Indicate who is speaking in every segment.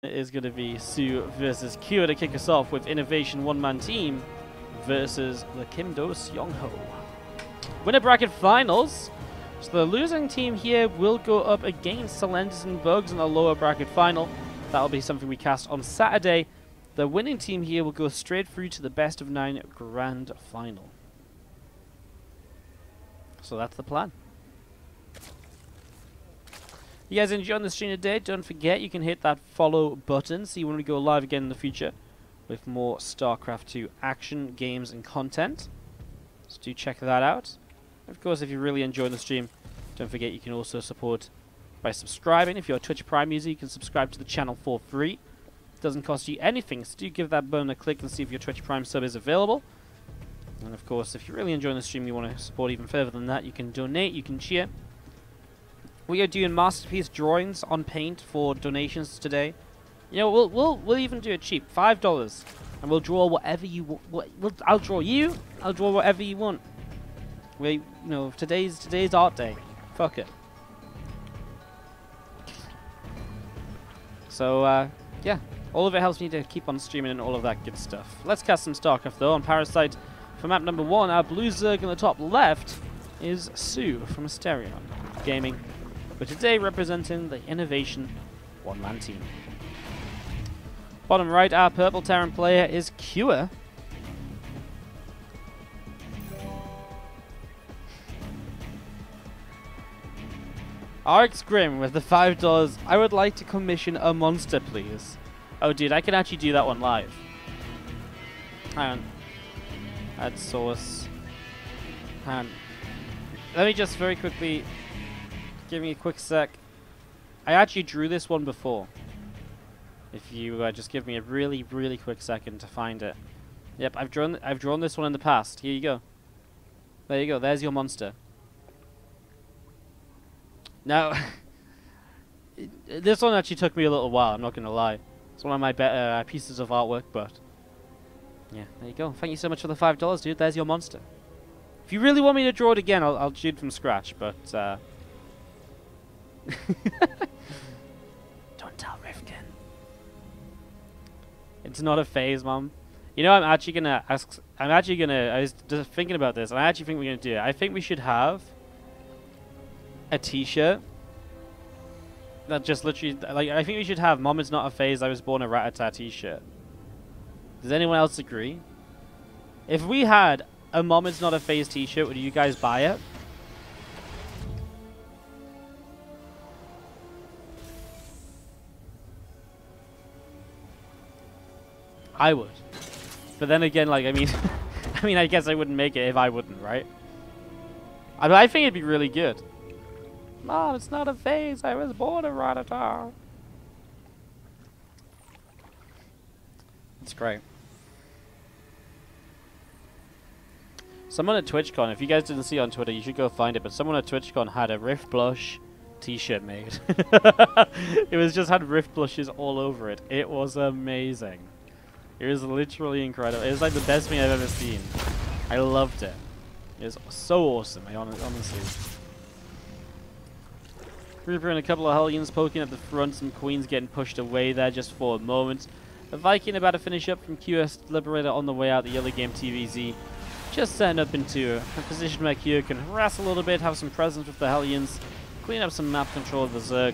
Speaker 1: It is going to be soO versus QCL to kick us off with INnoVation one-man team versus the Kimdo Seongho. Winner bracket finals. So the losing team here will go up against Salendis and Bugs in the lower bracket final. That'll be something we cast on Saturday. The winning team here will go straight through to the best of 9 grand final. So that's the plan. You guys enjoying the stream today? Don't forget you can hit that follow button so you when we go live again in the future with more StarCraft 2 action, games and content. So do check that out. Of course, if you're really enjoying the stream, don't forget you can also support by subscribing. If you're a Twitch Prime user, you can subscribe to the channel for free. It doesn't cost you anything, so do give that button a click and see if your Twitch Prime sub is available. And of course, if you're really enjoying the stream, you want to support even further than that, you can donate, you can cheer. We are doing masterpiece drawings on Paint for donations today. You know, we'll even do it cheap, $5, and we'll draw whatever you want. I'll draw you. I'll draw whatever you want. You know, today's art day. Fuck it. So yeah, all of it helps me to keep on streaming and all of that good stuff. Let's cast some StarCraft though on Parasite for map number 1. Our blue Zerg in the top left is soO from Asterion Gaming. But today representing the INnoVation one-man team. Bottom right, our purple Terran player is QCL. RX Grim with the $5. I would like to commission a monster, please. Oh, dude, I can actually do that one live. Hang on. Add source. Hang on. Let me just very quickly... Give me a quick sec. I actually drew this one before. If you just give me a really quick second to find it. Yep, I've drawn this one in the past. Here you go. There you go. There's your monster. Now, this one actually took me a little while. I'm not gonna lie. It's one of my better pieces of artwork, but yeah, there you go. Thank you so much for the $5, dude. There's your monster. If you really want me to draw it again, I'll do it from scratch, but. Don't tell Rifkin. It's not a phase, Mom. You know, I'm actually gonna ask. I was just thinking about this, and I actually think we're gonna do it. I think we should have a T-shirt that just literally, like, I think we should have "Mom, it's not a phase. I was born a Rat-a-tat" T-shirt. Does anyone else agree? If we had a "Mom, it's not a phase" T-shirt, would you guys buy it? I would, but then again, like, I mean, I guess I wouldn't make it if I wouldn't, right? I think it'd be really good. Mom, it's not a phase. I was born a Rat-a-tat. It's great. Someone at TwitchCon, if you guys didn't see it on Twitter, you should go find it. But someone at TwitchCon had a Rift Blush T-shirt made. It was just had Rift Blushes all over it. It was amazing. It was literally incredible. It was like the best thing I've ever seen. I loved it. It was so awesome, honestly. Reaper and a couple of Hellions poking at the front. Some Queens getting pushed away there just for a moment. A Viking about to finish up from QS Liberator on the way out. The early game TVZ just setting up into a position where QCL can harass a little bit, have some presence with the Hellions, clean up some map control of the Zerg.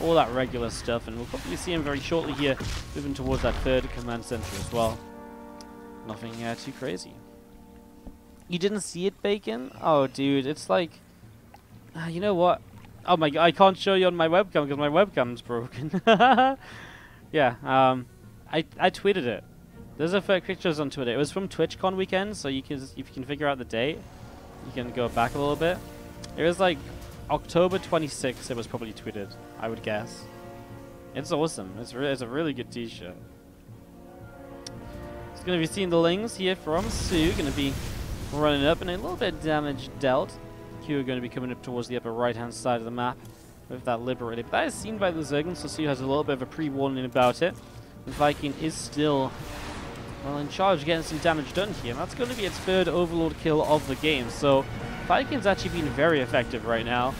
Speaker 1: All that regular stuff, and we'll probably see him very shortly here, moving towards that third command center as well. Nothing too crazy. You didn't see it, Bacon? Oh, dude, it's like... you know what? Oh my god, I can't show you on my webcam because my webcam's broken. Yeah, I tweeted it. There's a few pictures on Twitter. It was from TwitchCon weekend, so you can, if you can figure out the date, you can go back a little bit. It was like October 26th, it was probably tweeted, I would guess. It's awesome. It's a really good T-shirt. It's going to be seeing the Lings here from soO. Going to be running up and a little bit of damage dealt. QCL are going to be coming up towards the upper right-hand side of the map with that Liberator. But that is seen by the Zergans, so soO has a little bit of a pre-warning about it. The Viking is still, well, in charge, getting some damage done here. And that's going to be its third Overlord kill of the game. So Viking's actually been very effective right now.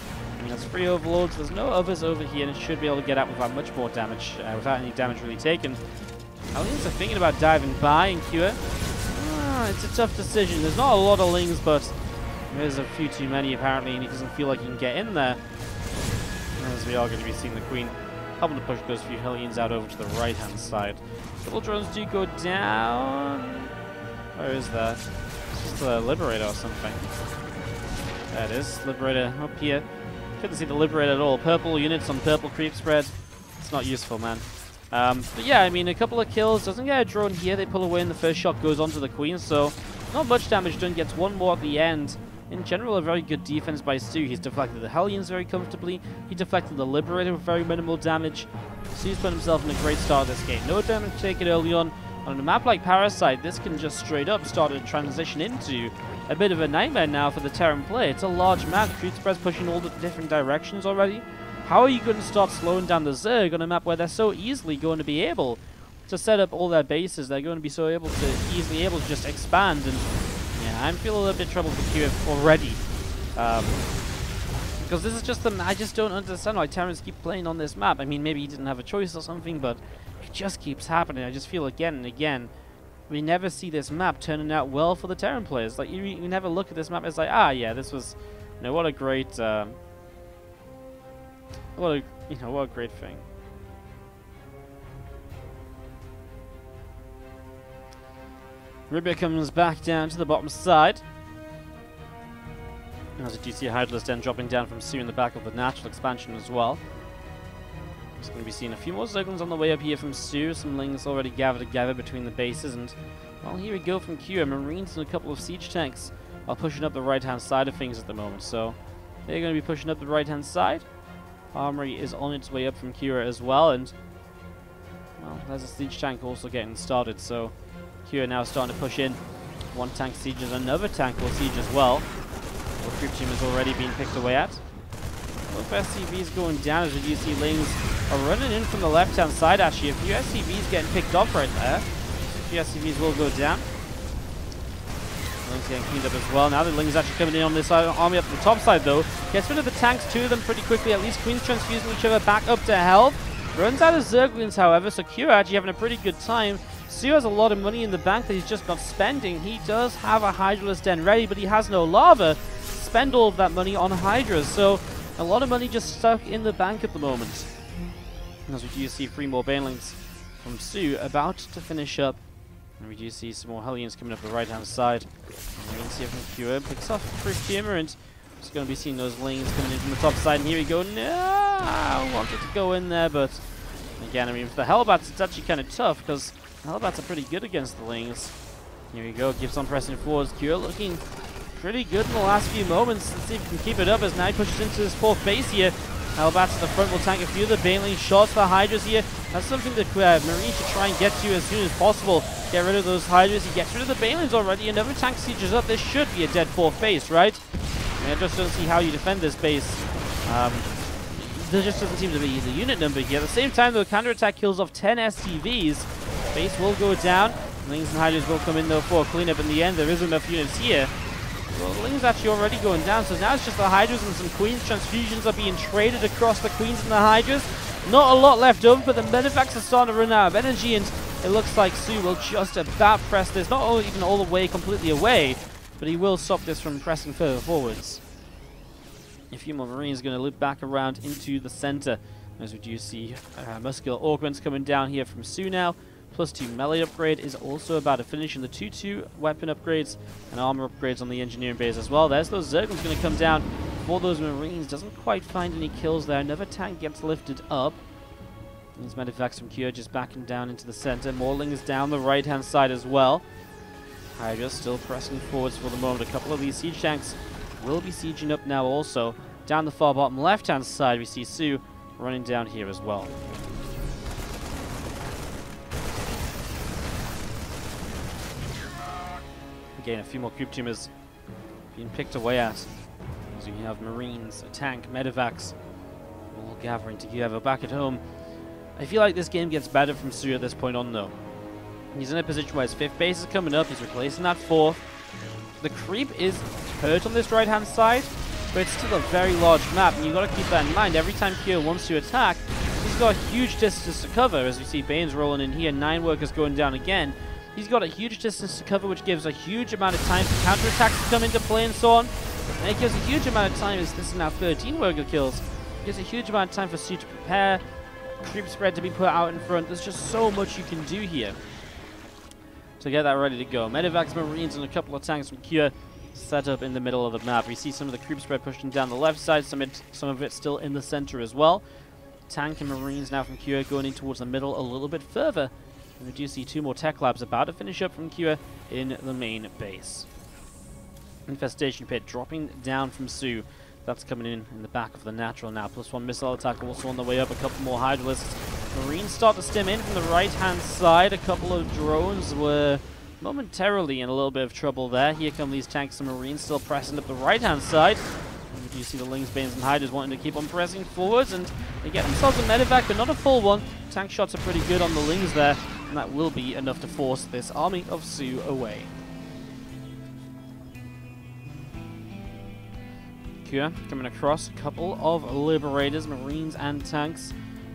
Speaker 1: And that's 3 overlords. There's no others over here, and it should be able to get out without much more damage, without any damage really taken. Hellions are thinking about diving by and Cure. It's a tough decision. There's not a lot of Lings, but there's a few too many apparently, and he doesn't feel like he can get in there. As we are going to be seeing the Queen helping to push those few Hellions out over to the right-hand side. Double drones do go down. Where is that? It's just a Liberator or something. There it is. Liberator up here. Couldn't see the Liberator at all. Purple units on purple creep spread. It's not useful, man. But yeah, I mean, a couple of kills. Doesn't get a drone here. They pull away and the first shot goes onto the Queen, so not much damage done. Gets one more at the end. In general, a very good defense by soO. He's deflected the Hellions very comfortably. He deflected the Liberator with very minimal damage. soO's put himself in a great start of this game. No damage taken early on. On a map like Parasite, this can just straight up start to transition into a bit of a nightmare now for the Terran play. It's a large map. Creep spread's pushing all the different directions already. How are you going to start slowing down the Zerg on a map where they're so easily going to be able to set up all their bases? They're going to be so easily able to just expand, and yeah, I'm feeling a little bit troubled with QF already. Because this is just I just don't understand why Terrans keep playing on this map. I mean, maybe he didn't have a choice or something, but it just keeps happening. I just feel again and again, we never see this map turning out well for the Terran players. Like, you never look at this map as like, ah, yeah, this was, you know, what a great, what a great thing. Ribia comes back down to the bottom side. As you do see a Hydraless Den dropping down from soO in the back of the natural expansion as well. Just going to be seeing a few more Zerglings on the way up here from soO. Some Lings already gathered together between the bases, and well, here we go from Q. Marines and a couple of siege tanks are pushing up the right-hand side of things at the moment. So they're going to be pushing up the right-hand side. Armory is on its way up from Kira as well, and well, there's a siege tank also getting started. So Kira now starting to push in. One tank sieges, another tank will siege as well. The creep team is already being picked away at. Both SCVs going down as we do see Lings are running in from the left-hand side. Actually, a few SCVs getting picked off right there. A few SCVs will go down. Lings getting cleaned up as well. Now the Lings actually coming in on this army up the top side though. Gets rid of the tanks, 2 of them pretty quickly. At least Queen's transfusing each other back up to health. Runs out of Zerglings, however, so Kira actually having a pretty good time. soO has a lot of money in the bank that he's just not spending. He does have a Hydraless Den ready, but he has no lava. Spend all of that money on Hydras, so a lot of money just stuck in the bank at the moment. As we do see 3 more Banelings from soO about to finish up. And we do see some more Hellions coming up the right-hand side. And we can see it from Q picks off First Humor, and just going to be seeing those Lings coming in from the top side. And here we go. No, I wanted to go in there, but again, I mean, for the Hellbats, it's actually kind of tough because the Hellbats are pretty good against the Lings. Here we go. Keeps on pressing forwards. Q looking pretty good in the last few moments. Let's see if he can keep it up as now he pushes into his 4th base here. Hellbats at the front will tank a few of the Baneling shots for Hydras here. That's something that Marine should try and get to as soon as possible. Get rid of those Hydras. He gets rid of the Banelings already. Another tank sieges up. This should be a dead 4th base, right? I mean, I just don't see how you defend this base. There just doesn't seem to be the unit number here. At the same time, though, counterattack kills off 10 SCVs. Base will go down. Lings and Hydras will come in, though, for a cleanup in the end. There isn't enough units here. Well, Ling's actually already going down, so now it's just the Hydras and some Queens. Transfusions are being traded across the Queens and the Hydras. Not a lot left over, but the Medivacs are starting to run out of energy, and it looks like soO will just about press this, not even all the way completely away, but he will stop this from pressing further forwards. A few more Marines going to loop back around into the center, as we do see Muscular Augments coming down here from soO now. +2 melee upgrade is also about to finish, in the 2-2 weapon upgrades and armor upgrades on the engineering base as well. There's those Zerglings going to come down for those Marines. Doesn't quite find any kills there. Another tank gets lifted up. These Medivacs from Kyo just backing down into the center. Morling is down the right-hand side as well. Hydra still pressing forwards for the moment. A couple of these siege tanks will be sieging up now also. Down the far bottom left-hand side, we see soO running down here as well. Again, a few more creep tumors being picked away at. So you have Marines, a tank, Medivacs, all gathering together back at home. I feel like this game gets better from soO at this point on, though. He's in a position where his 5th base is coming up. He's replacing that 4th. The creep is hurt on this right-hand side. but it's still a very large map, and you've got to keep that in mind. Every time Kyo wants to attack, he's got a huge distance to cover. As we see Bane's rolling in here, 9 workers going down again. He's got a huge distance to cover, which gives a huge amount of time for counterattacks to come into play and so on. And it gives a huge amount of time, as this is now 13 worker kills, it gives a huge amount of time for soO to prepare, creep spread to be put out in front. There's just so much you can do here to get that ready to go. Medivacs, Marines, and a couple of tanks from Kyo set up in the middle of the map. We see some of the creep spread pushing down the left side, some of it still in the center as well. Tank and Marines now from Kyo going in towards the middle a little bit further. And we do see 2 more tech labs about to finish up from Kyo in the main base. Infestation pit dropping down from soO. That's coming in the back of the natural now. +1 missile attack also on the way up. A couple more Hydralisks. Marines start to stem in from the right-hand side. A couple of drones were momentarily in a little bit of trouble there. Here come these tanks and Marines still pressing up the right-hand side. And we do see the Lings, Banes, and Hydras wanting to keep on pressing forwards. And they get themselves a medevac, but not a full one. Tank shots are pretty good on the Lings there. And that will be enough to force this army of soO away. Kyo coming across, a couple of Liberators, Marines, and tanks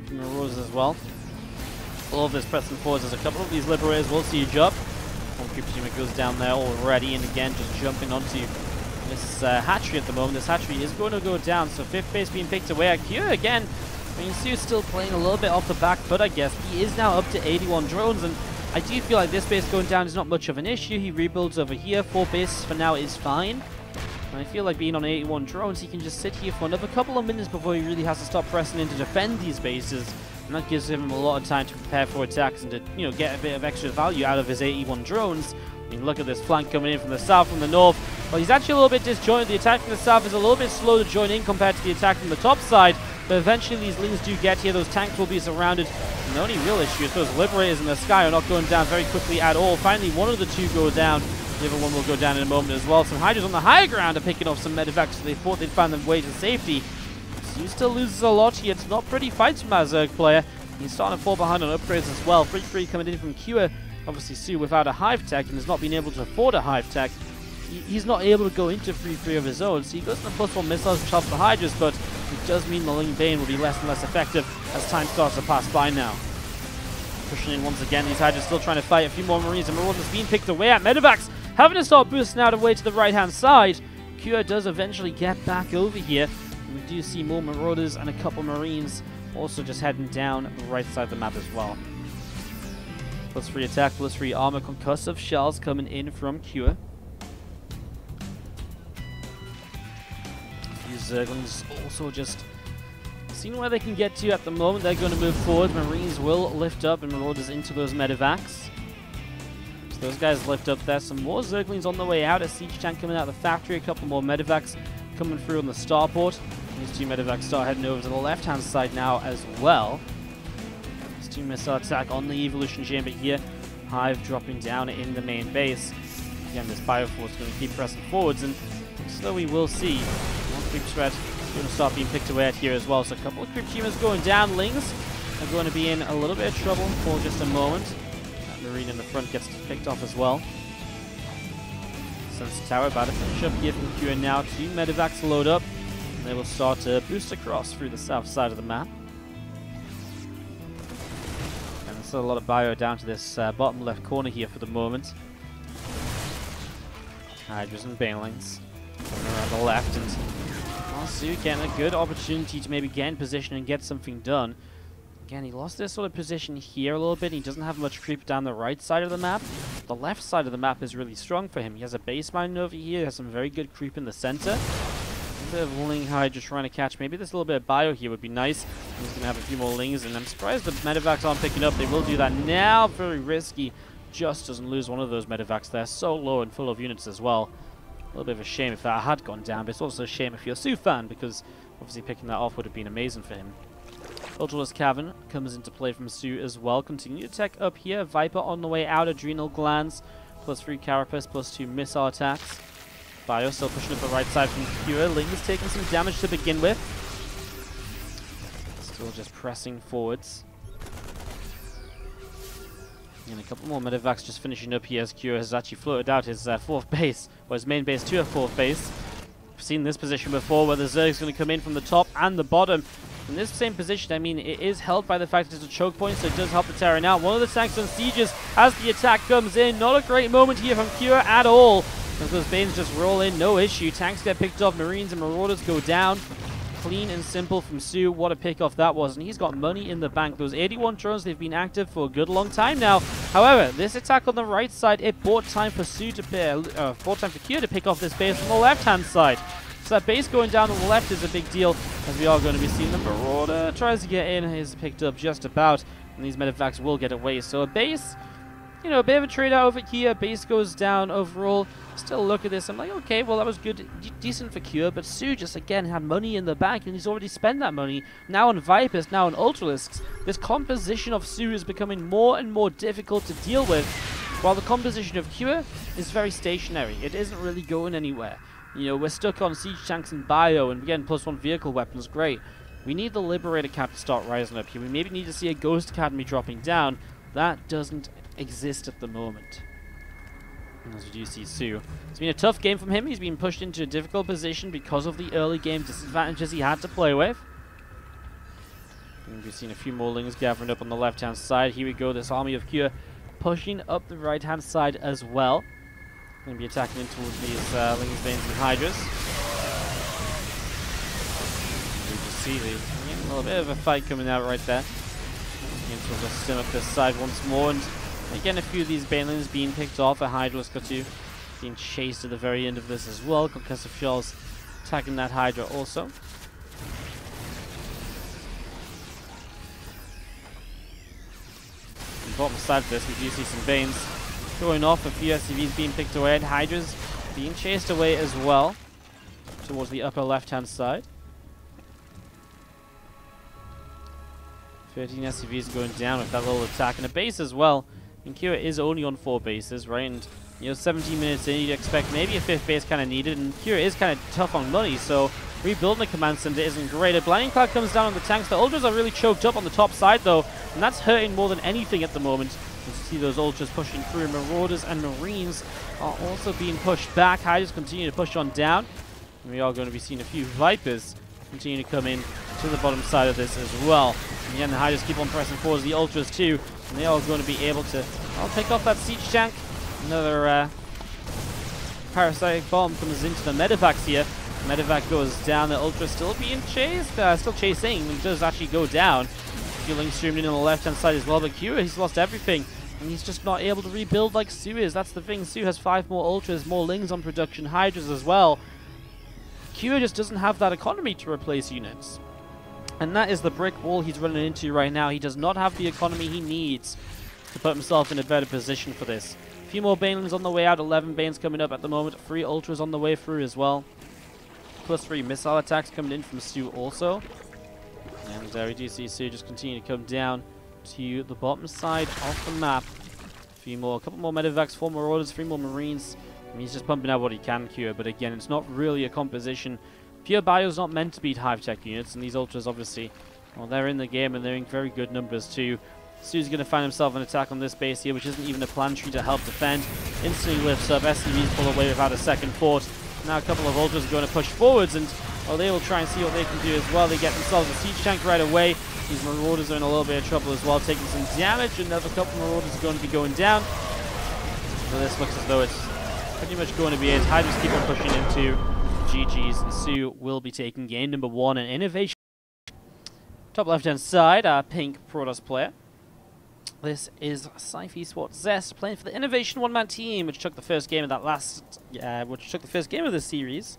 Speaker 1: from Marauders as well. All of this pressing forwards as a couple of these Liberators will siege up. One creep team goes down there already, and again just jumping onto this hatchery at the moment. This hatchery is going to go down, so 5th base being picked away at Kyo again. I mean, soO's still playing a little bit off the back foot, I guess. He is now up to 81 drones, and I do feel like this base going down is not much of an issue. He rebuilds over here. 4 bases for now is fine. And I feel like being on 81 drones, he can just sit here for another couple of minutes before he really has to stop pressing in to defend these bases. And that gives him a lot of time to prepare for attacks and to, you know, get a bit of extra value out of his 81 drones. I mean, look at this flank coming in from the south, from the north. Well, he's actually a little bit disjointed. The attack from the south is a little bit slow to join in compared to the attack from the top side. But eventually these Lings do get here. Those tanks will be surrounded. And the only real issue is those Liberators in the sky are not going down very quickly at all. Finally, one of the 2 go down. The other one will go down in a moment as well. Some Hydras on the higher ground are picking off some medevacs, so they thought they'd find their way to safety. soO still loses a lot here. It's not pretty fights from that Zerg player. He's starting to fall behind on upgrades as well. 3-3 coming in from Kyo. Obviously, soO without a Hive Tech and has not been able to afford a Hive Tech. He's not able to go into 3-3 of his own, so he goes to the +1 missiles which helps the Hydras, but it does mean the Ling Bane will be less and less effective as time starts to pass by now. Pushing in once again, these Hydras still trying to fight. A few more Marines and Marauders being picked away at medevacs. Having to start boosting out away to the right-hand side. Kyo does eventually get back over here. And we do see more Marauders and a couple Marines also just heading down the right side of the map as well. +3 attack, +3 armor, concussive shells coming in from Kyo. These Zerglings also just seeing where they can get to at the moment. They're going to move forward. Marines will lift up and Marauders into those medevacs. Those guys lift up there. Some more Zerglings on the way out. A siege tank coming out of the factory. A couple more medevacs coming through on the starport. These 2 medevacs start heading over to the left-hand side now as well. This 2 missile attack on the evolution chamber here. Hive dropping down in the main base. Again, this Bioforce is going to keep pressing forwards, and so we will see more creep spread going to start being picked away at here as well. So a couple of creep teamers going down. Lings are going to be in a little bit of trouble for just a moment. Marine in the front gets picked off as well. Sensor tower about to finish up here from Kyo now. 2 medevacs load up, and they will start to boost across through the south side of the map. And there's still a lot of bio down to this bottom left corner here for the moment. Hydras and Banelings coming around the left, and soO getting a good opportunity to maybe get in position and get something done. Again, he lost this sort of position here a little bit. He doesn't have much creep down the right side of the map. The left side of the map is really strong for him. He has a base mine over here. He has some very good creep in the center. A bit of Ling Hydra trying to catch. Maybe this little bit of bio here would be nice. He's going to have a few more Lings, and I'm surprised the medevacs aren't picking up. They will do that now. Very risky. Just doesn't lose one of those medevacs there. So low and full of units as well. A little bit of a shame if that had gone down, but it's also a shame if you're a soO fan, because obviously picking that off would have been amazing for him. Ultraless Cavern comes into play from soO as well. Continue to tech up here. Viper on the way out. Adrenal Glands. +3 Carapace. +2 missile attacks. Bio still pushing up the right side from Kyo. Ling is taking some damage to begin with. Still just pressing forwards. And a couple more medevacs just finishing up here as Kyo has actually floated out his 4th base, or his main base to a 4th base. seen this position before where the Zerg's going to come in from the top and the bottom. In this same position, I mean, it is helped by the fact it's a choke point, so it does help the Terran out. One of the tanks on sieges as the attack comes in. Not a great moment here from Cure at all. As those Banes just roll in, no issue. Tanks get picked off, Marines and Marauders go down. Clean and simple from soO. What a pickoff that was. And he's got money in the bank. Those 81 drones, they've been active for a good long time now. However, this attack on the right side, it bought time for soO to bought time for Cure to pick off this base from the left-hand side. So that base going down on the left is a big deal, as we are going to be seeing the Marauder tries to get in, is picked up just about, and these medevacs will get away. So a base, you know, a bit of a trade out over here. Base goes down overall. Still look at this, I'm like, okay, well, that was good, decent for Cure, but soO just, again, had money in the bank, and he's already spent that money. Now on Vipers, now on Ultralisks, this composition of soO is becoming more and more difficult to deal with, while the composition of Cure is very stationary. It isn't really going anywhere. You know, we're stuck on siege tanks and bio, and again, +1 vehicle weapons, great. We need the Liberator Cap to start rising up here. We maybe need to see a Ghost Academy dropping down. That doesn't exist at the moment. As we do see soO. It's been a tough game from him. He's been pushed into a difficult position because of the early game disadvantages he had to play with. And we've seen a few more Lings gathering up on the left-hand side. Here we go, this army of Cure pushing up the right-hand side as well. Going to be attacking into these Lings, Veins, and Hydras. We just see a little bit of a fight coming out right there. We'll just sim up this side once more, and again, a few of these Banelings being picked off. A Hydralisk or two being chased at the very end of this as well. Concussive Shells attacking that Hydra also. On the bottom side of this, we do see some Banes going off. A few SCVs being picked away, and Hydras being chased away as well towards the upper left-hand side. 13 SCVs going down with that little attack, and a base as well. And Cure is only on 4 bases, right? And, you know, 17 minutes in, you'd expect maybe a 5th base kind of needed, and Cure is kind of tough on money, so rebuilding the command center isn't great. A Blinding Cloud comes down on the tanks. The Ultras are really choked up on the top side, though, and that's hurting more than anything at the moment. You see those Ultras pushing through. Marauders and Marines are also being pushed back. Hydras continue to push on down, and we are going to be seeing a few Vipers continue to come in to the bottom side of this as well. And again, the Hydras keep on pressing forwards, the Ultras too, and they are going to be able to pick off that siege tank. Another parasitic bomb comes into the medevacs here. Medevac goes down, the Ultra still being chased, still chasing, and does actually go down. Fueling streamed in on the left-hand side as well, but Cure, he's lost everything, and he's just not able to rebuild like soO is. That's the thing, soO has 5 more Ultras, more Lings on production, Hydras as well. Cure just doesn't have that economy to replace units. And that is the brick wall he's running into right now. He does not have the economy he needs to put himself in a better position for this. A few more Banelings on the way out, 11 Banes coming up at the moment, 3 Ultras on the way through as well. +3 missile attacks coming in from soO also. And we do see soO just continue to come down to the bottom side of the map. A couple more medevacs, 4 Marauders, 3 more Marines. I mean, he's just pumping out what he can, Cure, but again, it's not really a composition. Pure Bio's not meant to beat Hive Tech units, and these Ultras obviously, well, they're in the game and they're in very good numbers too. soO's going to find himself an attack on this base here, which isn't even a planetary to help defend. Instantly lifts up, SCVs pull away without a second thought. Now a couple of Ultras are going to push forwards, and well, they will try and see what they can do as well. They get themselves a siege tank right away. These Marauders are in a little bit of trouble as well, taking some damage. Another couple of Marauders are going to be going down. So this looks as though it's pretty much going to be it. Hydras keep on pushing into GG's, and soO will be taking game number 1 in INnoVation. Top left-hand side, our pink Protoss player. This is Sci-Fi Sport Zest playing for the INnoVation one-man team, which took the first game of this series.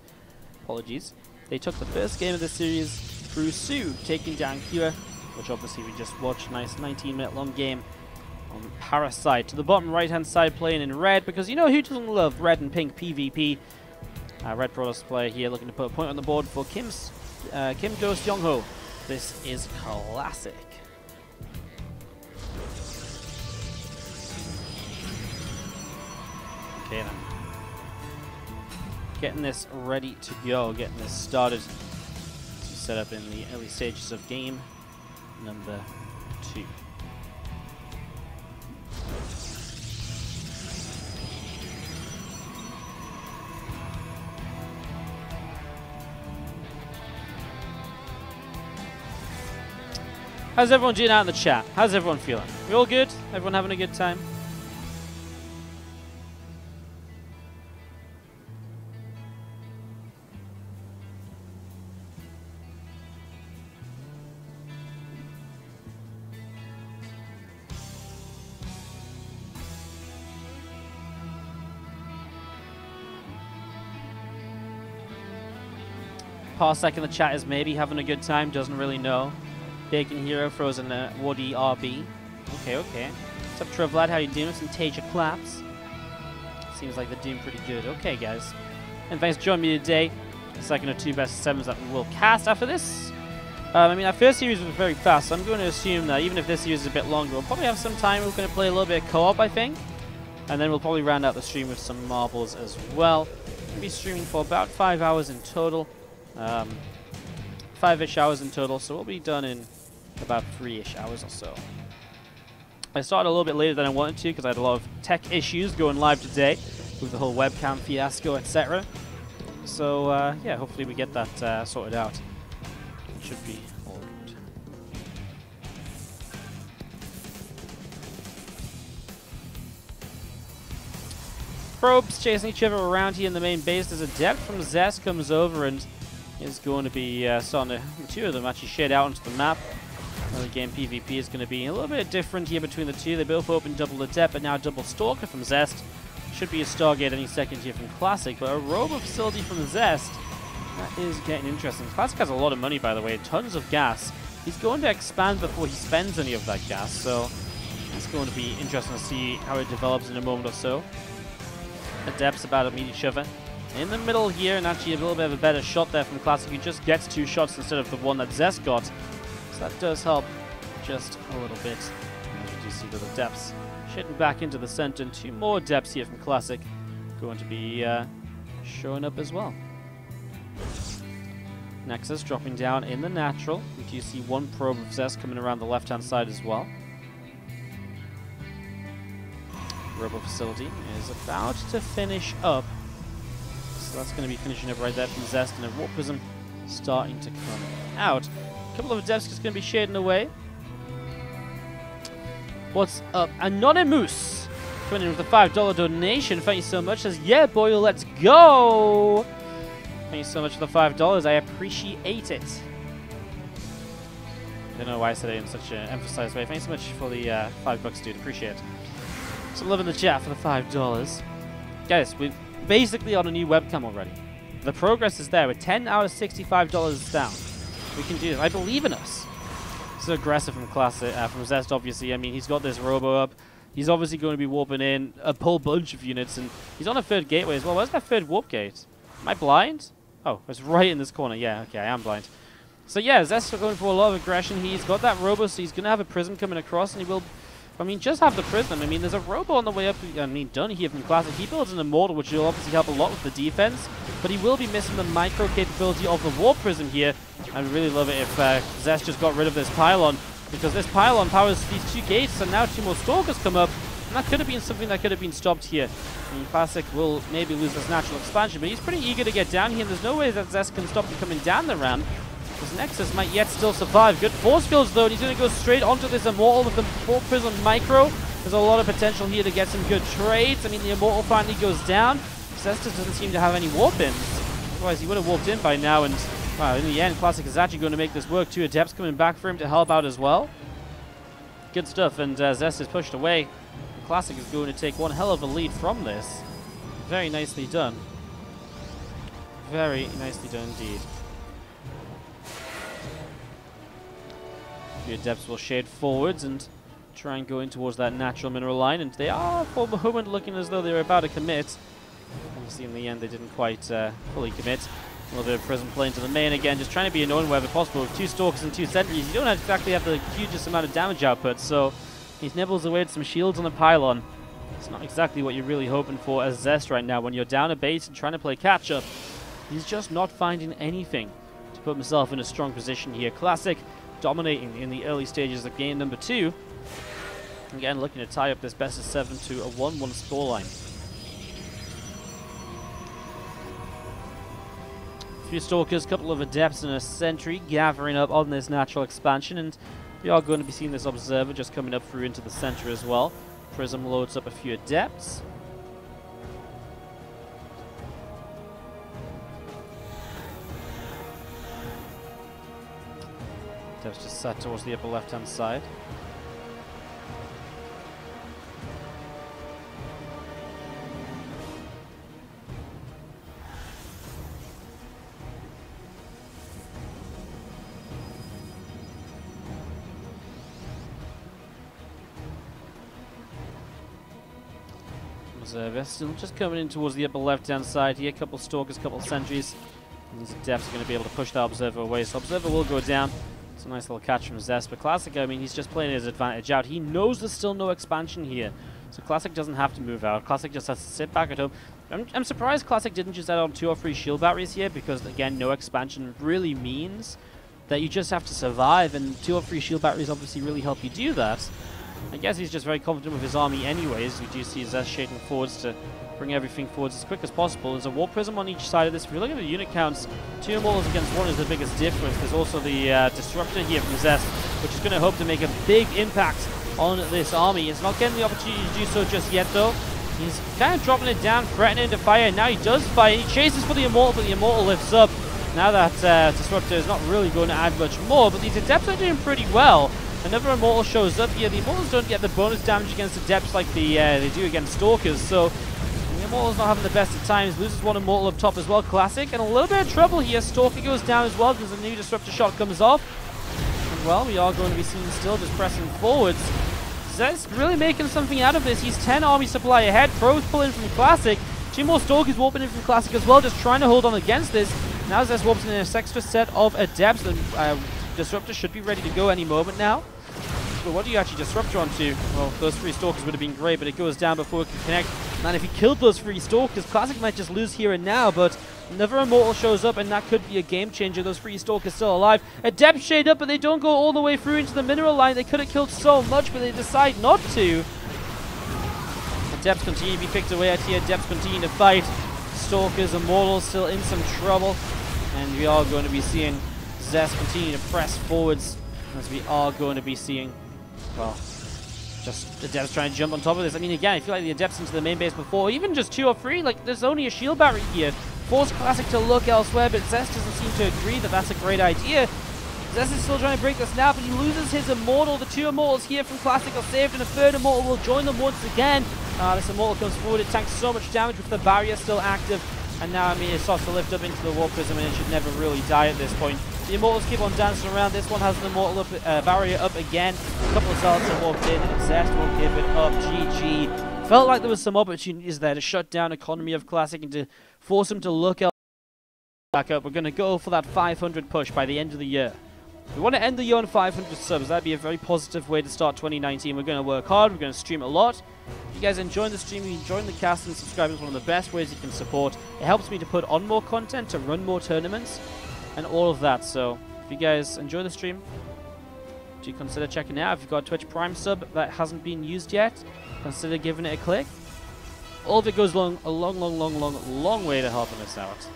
Speaker 1: Apologies. They took the first game of the series through soO, taking down Cure, which obviously we just watched. Nice 19-minute long game on Parasite. To the bottom right-hand side, playing in red, because you know who doesn't love red and pink PvP. Red Protoss player here looking to put a point on the board for Kim Ghost Young-ho. This is classic. Okay then. Getting this ready to go, getting this started to set up in the early stages of game number 2. How's everyone doing out in the chat? How's everyone feeling? We all good? Everyone having a good time? Parsec in the chat is maybe having a good time, doesn't really know. Bacon Hero throws in a WardiTV. Okay, okay. What's up, Trevlad? How you doing? Some Taja claps. Seems like they're doing pretty good. Okay, guys. And thanks for joining me today. The second of 2 best of 7s that we will cast after this. I mean, our first series was very fast, so I'm going to assume that even if this series is a bit longer, we'll probably have some time. We're going to play a little bit of co-op, I think. And then we'll probably round out the stream with some marbles as well. We'll be streaming for about 5 hours in total. 5-ish hours in total, so we'll be done in about 3-ish hours or so. I started a little bit later than I wanted to because I had a lot of tech issues going live today with the whole webcam fiasco, etc. So yeah, hopefully we get that sorted out. It should be all good. Probes chasing each other around here in the main base. There's a depth from Zest comes over and is going to be starting to, 2 of them actually shed out onto the map. Early game PvP is going to be a little bit different here between the 2. They both open double Adept, but now double Stalker from Zest. Should be a Stargate any second here from Classic, but a Robo Facility from Zest. That is getting interesting. Classic has a lot of money, by the way, tons of gas. He's going to expand before he spends any of that gas, so it's going to be interesting to see how it develops in a moment or so. Adepts about to meet each other in the middle here, and actually a little bit of a better shot there from Classic, who just gets 2 shots instead of the one that Zest got. So that does help just a little bit. As you do see the depths shitting back into the center, and 2 more depths here from Classic going to be showing up as well. Nexus dropping down in the natural. We do see 1 probe of Zest coming around the left-hand side as well. Robo Facility is about to finish up. So that's going to be finishing up right there from Zest, and a Warp Prism starting to come out. A couple of Adepts just going to be shading away. What's up? Anonymous coming in with a $5 donation. Thank you so much. Says, yeah, boy, let's go. Thank you so much for the $5. I appreciate it. I don't know why I said it in such an emphasized way. Thank you so much for the $5, dude. Appreciate it. So love in the chat for the $5. Guys, we're basically on a new webcam already. The progress is there. We're 10 out of $65 down. We can do this. I believe in us. So aggressive from Classic, from Zest, obviously. I mean, he's got this Robo up. He's obviously going to be warping in a whole bunch of units, and he's on a 3rd gateway as well. Where's that 3rd warp gate? Am I blind? Oh, it's right in this corner. Yeah, okay, I am blind. So yeah, Zest going for a lot of aggression. He's got that Robo, so he's going to have a Prism coming across, and he will... I mean, just have the Prism. I mean, there's a Robo on the way up, I mean, done here from Classic. He builds an Immortal, which will obviously help a lot with the defense, but he will be missing the micro capability of the Warp Prism here. I'd really love it if Zest just got rid of this Pylon, because this Pylon powers these 2 gates, and now 2 more Stalkers come up, and that could have been something that could have been stopped here. I mean, Classic will maybe lose this natural expansion, but he's pretty eager to get down here, and there's no way that Zest can stop him coming down the ramp. This Nexus might yet still survive. Good force fields though, and he's going to go straight onto this Immortal with the Warp Prism Micro. There's a lot of potential here to get some good trades. I mean, the Immortal finally goes down. Zest doesn't seem to have any warp-ins. Otherwise, he would have warped in by now, and wow, in the end, Classic is actually going to make this work. 2 Adepts coming back for him to help out as well. Good stuff, and Zest is pushed away. Classic is going to take one hell of a lead from this. Very nicely done. Very nicely done indeed. The Adepts will shade forwards and try and go in towards that natural mineral line, and they are for the moment looking as though they were about to commit. Obviously in the end they didn't quite fully commit. A little bit of Prism playing to the main again, just trying to be annoying wherever possible. With 2 Stalkers and 2 Sentries, you don't exactly have the hugest amount of damage output, so he nibbles away at some shields on the Pylon. It's not exactly what you're really hoping for as Zest right now when you're down a base and trying to play catch-up. He's just not finding anything to put himself in a strong position here. Classic dominating in the early stages of game number 2. Again, looking to tie up this best of 7 to a 1-1 scoreline. A few Stalkers, couple of Adepts and a Sentry gathering up on this natural expansion, and We are going to be seeing this Observer just coming up through into the center as well. Prism loads up a few Adepts. Adepts just sat towards the upper left-hand side. Observer still just coming in towards the upper left-hand side here. A couple Stalkers, couple Sentries. And these Adepts are going to be able to push that Observer away. So Observer will go down. It's a nice little catch from Zest. But Classic, I mean, he's just playing his advantage out. He knows there's still no expansion here. So Classic doesn't have to move out. Classic just has to sit back at home. I'm surprised Classic didn't just add on 2 or 3 shield batteries here, because, again, no expansion really means that you just have to survive. And 2 or 3 shield batteries obviously really help you do that. I guess he's just very confident with his army anyways. We do see Zest shading forwards to bring everything forwards as quick as possible. There's a War Prism on each side of this. If you look at the unit counts, 2 Immortals against 1 is the biggest difference. There's also the Disruptor here from Zest, which is going to hope to make a big impact on this army. It's not getting the opportunity to do so just yet, though. He's kind of dropping it down, threatening to fire, and now he does fire. He chases for the Immortal, but the Immortal lifts up. Now that Disruptor is not really going to add much more, but these Adepts are doing pretty well. Another Immortal shows up here. The Immortals don't get the bonus damage against Adepts like they do against Stalkers, so the Immortal's not having the best of times. Loses 1 Immortal up top as well, Classic, and a little bit of trouble here. Stalker goes down as well because the new Disruptor shot comes off. And well, we are going to be seen still just pressing forwards. Zest really making something out of this. He's 10 army supply ahead. Pros pull in from Classic. 2 more Stalkers warping in from Classic as well, just trying to hold on against this. Now Zest warps in an extra set of Adepts, and Disruptor should be ready to go any moment now. But what do you actually Disruptor onto? Well, those 3 Stalkers would have been great, but it goes down before it can connect. Man, if he killed those 3 Stalkers, Classic might just lose here and now, but another Immortal shows up, and that could be a game changer. Those 3 Stalkers still alive. Adepts shade up, but they don't go all the way through into the mineral line. They could have killed so much, but they decide not to. Adepts continue to be picked away at here. Adepts continue to fight. Stalkers, Immortals still in some trouble. And we are going to be seeing Zest continue to press forwards, as we are going to be seeing, well, just the Adepts trying to jump on top of this. I mean, again, I feel like the Adepts into the main base before, even just 2 or 3, like, there's only a shield battery here. Force Classic to look elsewhere, but Zest doesn't seem to agree that that's a great idea. Zest is still trying to break this now, but he loses his Immortal. The 2 Immortals here from Classic are saved, and a 3rd Immortal will join them once again. This Immortal comes forward. It tanks so much damage with the barrier still active. And now, I mean, it starts to lift up into the War Prism, and it should never really die at this point. The Immortals keep on dancing around. This one has an Immortal up, barrier up again. A couple of Zealots have walked in, and Zest won't give it up. GG. Felt like there was some opportunities there to shut down Economy of Classic and to force him to look back up. We're going to go for that 500 push by the end of the year. We want to end the year on 500 subs. That'd be a very positive way to start 2019. We're going to work hard. We're going to stream a lot. If you guys enjoying the stream, you enjoying the cast, and subscribing is one of the best ways you can support. It helps me to put on more content, to run more tournaments, and all of that. So if you guys enjoy the stream, do consider checking it out. If you've got a Twitch Prime sub that hasn't been used yet, consider giving it a click. All of it goes a long way to helping us out.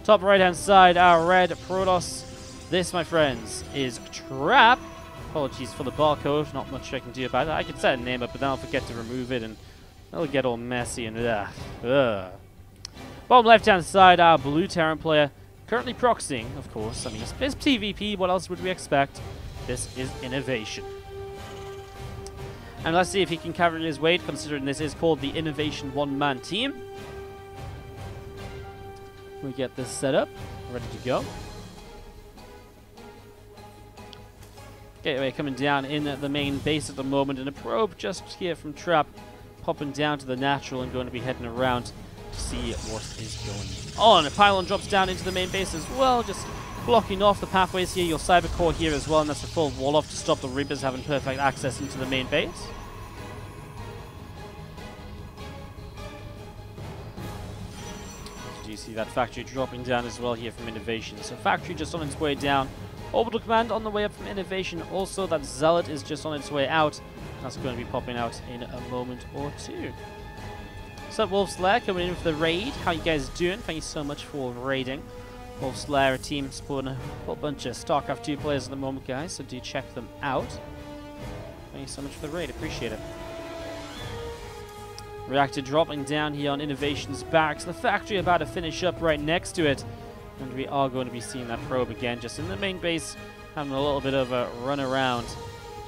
Speaker 1: Top right hand side, our red Protoss. This, my friends, is Trap. Apologies for the barcode. Not much I can do about it. I can set a name up, but then I'll forget to remove it, and it'll get all messy and Bottom left-hand side, our blue Terran player. Currently proxying, of course. I mean, it's PvP. What else would we expect? This is INnoVation. And let's see if he can carry his weight, considering this is called the INnoVation one-man team. We get this set up. Ready to go. Gateway coming down in the main base at the moment, and a probe just here from Trap popping down to the natural and going to be heading around to see what is going on. A pylon drops down into the main base as well, just blocking off the pathways here. Your Cyber Core here as well, and that's a full wall off to stop the Reapers having perfect access into the main base. Do you see that factory dropping down as well here from INnoVation? So factory just on its way down. Orbital Command on the way up from INnoVation. Also, that Zealot is just on its way out. That's going to be popping out in a moment or two. What's up, Wolf's Lair? Coming in for the raid. How you guys doing? Thank you so much for raiding. Wolf Slayer team supporting a whole bunch of StarCraft 2 players at the moment, guys, so do check them out. Thank you so much for the raid, appreciate it. Reactor dropping down here on INnoVation's barracks. The factory about to finish up right next to it. And we are going to be seeing that probe again, just in the main base, having a little bit of a run around,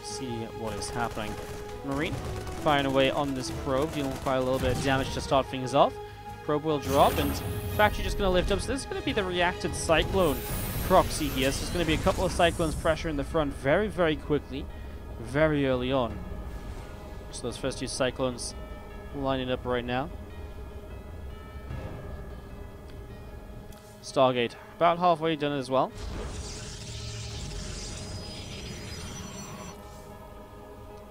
Speaker 1: see what is happening. Marine firing away on this probe, dealing quite a little bit of damage to start things off. Probe will drop, and factory just going to lift up. So this is going to be the reacted cyclone proxy here. So there's going to be a couple of cyclones pressure in the front very, very quickly, very early on. So those first two cyclones lining up right now. Stargate about halfway done as well.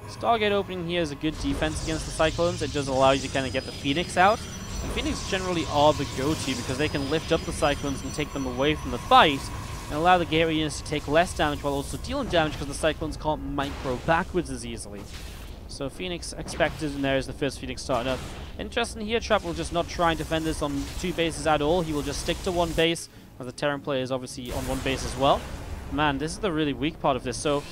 Speaker 1: Stargate opening here is a good defense against the cyclones. It does allow you to kind of get the Phoenix out. And Phoenix generally are the go-to because they can lift up the cyclones and take them away from the fight and allow the gateway units to take less damage while also dealing damage because the cyclones can't micro backwards as easily. So Phoenix expected, and there is the first Phoenix starting up. Interesting here, Trap will just not try and defend this on two bases at all. He will just stick to one base, as the Terran player is obviously on one base as well. Man, this is the really weak part of this. So,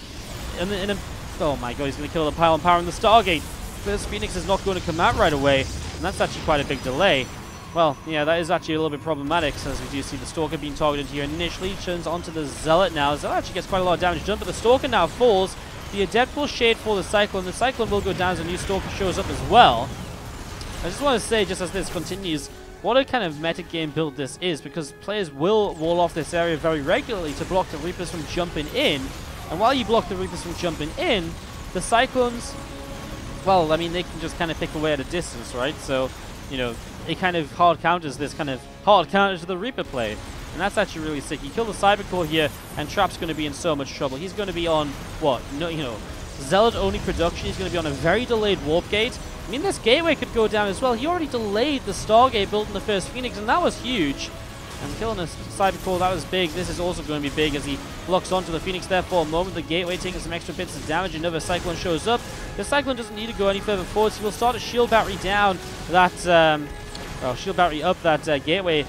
Speaker 1: oh my god, he's going to kill the pylon powering the Stargate. First Phoenix is not going to come out right away, and that's actually quite a big delay. Well, yeah, that is actually a little bit problematic, as we do see the Stalker being targeted here initially. Turns onto the Zealot now. Zealot actually gets quite a lot of damage done, but the Stalker now falls. The Adept will shade for the Cyclone. The Cyclone will go down as a new Stalker shows up as well. I just want to say, just as this continues, what a kind of metagame build this is, because players will wall off this area very regularly to block the Reapers from jumping in. And while you block the Reapers from jumping in, the Cyclones, well, I mean, they can just kind of pick away at a distance, right? So, you know, it kind of hard counters this kind of hard counter to the Reaper play. And that's actually really sick. You kill the Cybercore here, and Trap's going to be in so much trouble. He's going to be on, what, no, you know, Zealot-only production. He's going to be on a very delayed Warp Gate. I mean, this Gateway could go down as well. He already delayed the Stargate built in the first Phoenix, and that was huge. And killing a Cybercore, that was big. This is also going to be big as he locks onto the Phoenix there for a moment. The Gateway taking some extra bits of damage. Another Cyclone shows up. The Cyclone doesn't need to go any further forward, so he will start a shield battery down that, well, shield battery up that Gateway.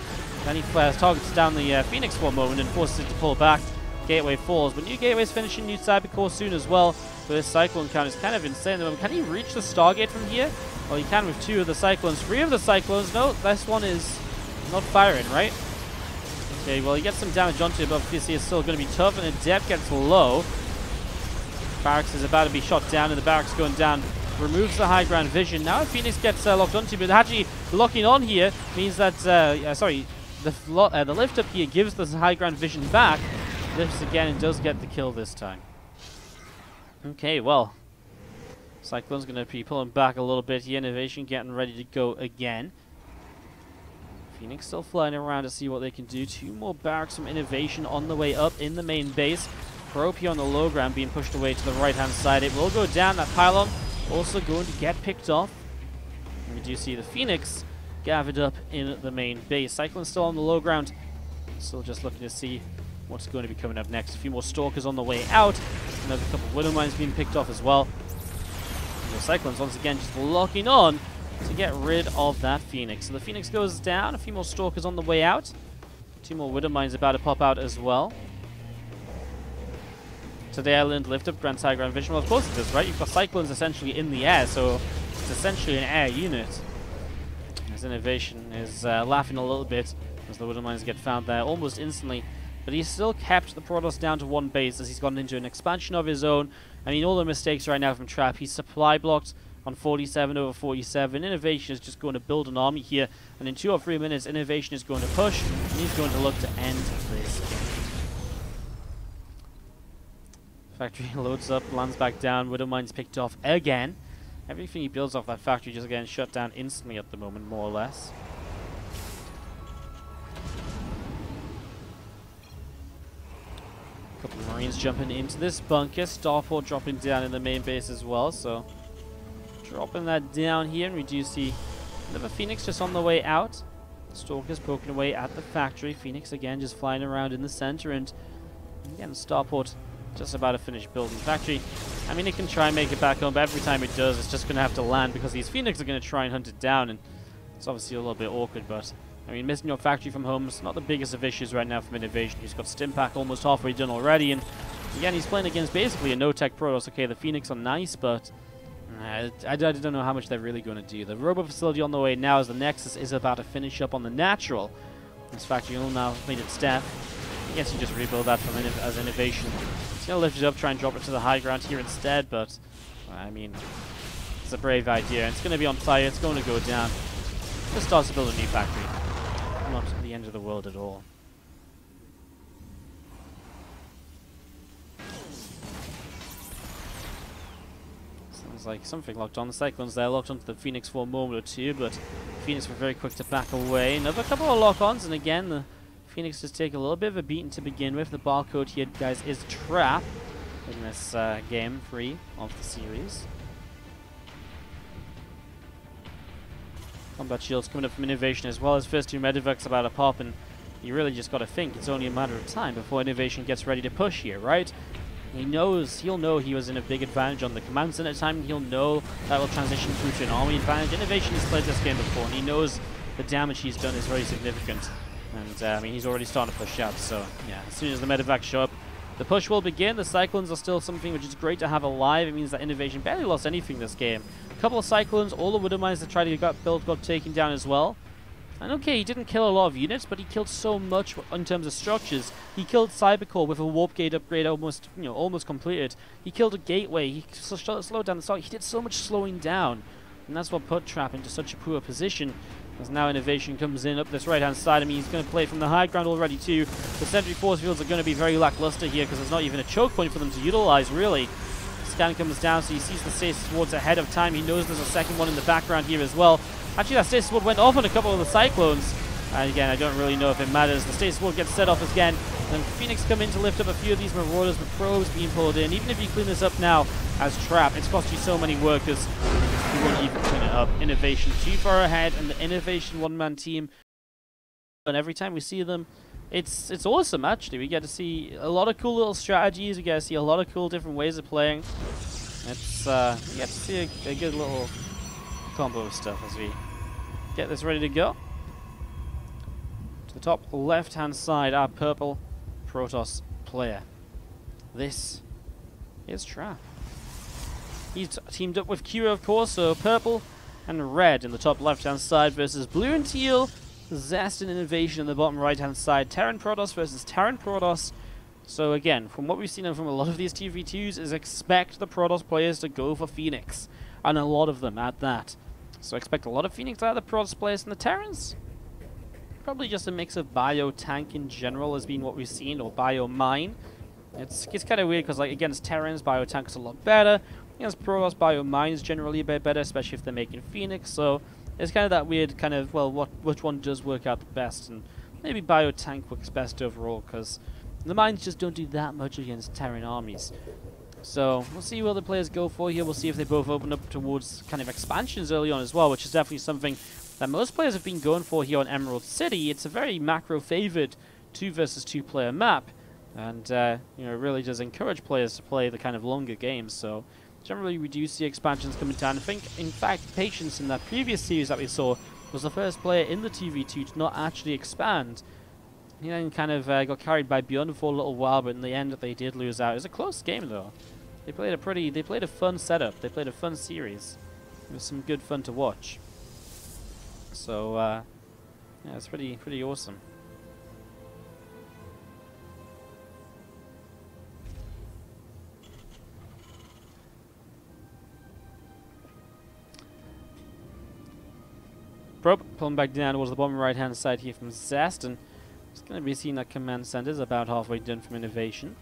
Speaker 1: Then he targets down the Phoenix for a moment and forces it to pull back. Gateway falls, but new Gateway's finishing, new Cybercore soon as well. So this Cyclone count is kind of insane at the moment. Can he reach the Stargate from here? Well, he can with two of the Cyclones. Three of the Cyclones. No, this one is not firing, right? Okay, well, he gets some damage onto it, but obviously it's still going to be tough, and Adept gets low. Barracks is about to be shot down, and the Barracks going down. Removes the high ground vision. Now Phoenix gets locked onto, but actually locking on here means that, the lift up here gives the high ground vision back. Lifts again and does get the kill this time. Okay, well, Cyclone's going to be pulling back a little bit here. INnoVation getting ready to go again. Phoenix still flying around to see what they can do. Two more barracks from INnoVation on the way up in the main base. Probe here on the low ground being pushed away to the right hand side. It will go down. That pylon also going to get picked off. And we do see the Phoenix gathered up in the main base. Cyclone still on the low ground. Still just looking to see what's going to be coming up next. A few more Stalkers on the way out. Another couple of Widow Mines being picked off as well. And the Cyclones once again just locking on to get rid of that Phoenix. So the Phoenix goes down. A few more Stalkers on the way out. Two more Widow Mines about to pop out as well. So the island lift up grants high ground vision. Well, of course it does, right? You've got Cyclones essentially in the air, so it's essentially an air unit. As INnoVation is laughing a little bit as the Widow Mines get found there almost instantly. But he's still kept the Protoss down to one base as he's gone into an expansion of his own. I mean, all the mistakes right now from Trap. He's supply blocked on 47 over 47. INnoVation is just going to build an army here. And in 2 or 3 minutes, INnoVation is going to push. And he's going to look to end this game. Factory loads up, lands back down. Widow Mines picked off again. Everything he builds off that factory just getting shut down instantly at the moment, more or less. Couple of Marines jumping into this bunker. Starport dropping down in the main base as well. So dropping that down here, and we do see another Phoenix just on the way out. Stalkers poking away at the factory. Phoenix again just flying around in the center, and again Starport just about to finish building the factory. I mean, it can try and make it back home, but every time it does, it's just going to have to land because these Phoenix are going to try and hunt it down, and it's obviously a little bit awkward, but I mean, missing your factory from home is not the biggest of issues right now from INnoVation. He's got Stim Pack almost halfway done already, and again, he's playing against basically a no-tech Protoss. Okay, the Phoenix are nice, but I don't know how much they're really going to do. The Robo Facility on the way now as the Nexus is about to finish up on the natural. This factory will now made its death. I guess you just rebuild that from as INnoVation. He's going to lift it up, try and drop it to the high ground here instead, but I mean, it's a brave idea. It's going to be on fire. It's going to go down. Just starts to build a new factory. Not the end of the world at all. Sounds like something locked on. The Cyclones there locked onto the Phoenix for a moment or two, but Phoenix were very quick to back away. Another couple of lock-ons, and again, the Phoenix just take a little bit of a beating to begin with. The barcode here, guys, is Trap in this game 3 of the series. Combat shields coming up from INnoVation as well. His first 2 Medivacs about to pop, and you really just got to think it's only a matter of time before INnoVation gets ready to push here, right? He'll know he was in a big advantage on the command center time. He'll know that will transition through to an army advantage. INnoVation has played this game before, and he knows the damage he's done is very significant. And I mean, he's already starting to push out. So yeah, as soon as the Medivacs show up, the push will begin. The Cyclones are still something which is great to have alive. It means that INnoVation barely lost anything this game. A couple of Cyclones, all the Widow Mines that tried to get built got taken down as well. And okay, he didn't kill a lot of units, but he killed so much in terms of structures. He killed Cybercore with a warp gate upgrade almost completed. He killed a gateway. He slowed down the stock. He did so much slowing down, and that's what put Trap into such a poor position. As now INnoVation comes in up this right-hand side. I mean, he's going to play from the high ground already too. The sentry force fields are going to be very lackluster here because there's not even a choke point for them to utilize, really. Scan comes down, so he sees the stasis wards ahead of time. He knows there's a second one in the background here as well. Actually, that stasis ward went off on a couple of the Cyclones. And again, I don't really know if it matters. The stasis ward gets set off again. And Phoenix come in to lift up a few of these Marauders with probes being pulled in. Even if you clean this up now as Trap, it's cost you so many workers. You won't even clean it up. INnoVation too far ahead, and the INnoVation one-man team. And every time we see them, it's awesome, actually. We get to see a lot of cool little strategies. We get to see a lot of cool different ways of playing. It's we get to see a good little combo of stuff as we get this ready to go. To the top left-hand side, our purple Protoss player. This is Trap. He's teamed up with Q, of course, so purple and red in the top left-hand side versus blue and teal. Zest and INnoVation in the bottom right-hand side. Terran Protoss versus Terran Protoss. So again, from what we've seen from a lot of these TV2s, is expect the Protoss players to go for Phoenix. And a lot of them at that. So expect a lot of Phoenix out of the Protoss players, and the Terrans, probably just a mix of Bio Tank in general has been what we've seen, or Bio Mine. It's kind of weird because like against Terrans, Bio Tank is a lot better. Against Protoss, Bio Mine is generally a bit better, especially if they're making Phoenix. So it's kind of that weird kind of, well, which one does work out the best, and maybe Bio Tank works best overall because the mines just don't do that much against Terran armies. So we'll see what the players go for here. We'll see if they both open up towards kind of expansions early on as well, which is definitely something that most players have been going for here on Emerald City. It's a very macro-favored 2 versus 2 player map, and you know, it really does encourage players to play the kind of longer games. So generally we do see expansions coming down. I think, in fact, Patience in that previous series that we saw was the first player in the TV2 to not actually expand. He then kind of got carried by Beyond for a little while, but in the end they did lose out. It was a close game though. They played a fun setup. They played a fun series. It was some good fun to watch. So yeah, it's pretty awesome. Probe pulling back down towards the bottom right hand side here from Zest, and it's going to be seen that command center is about halfway done from INnoVation.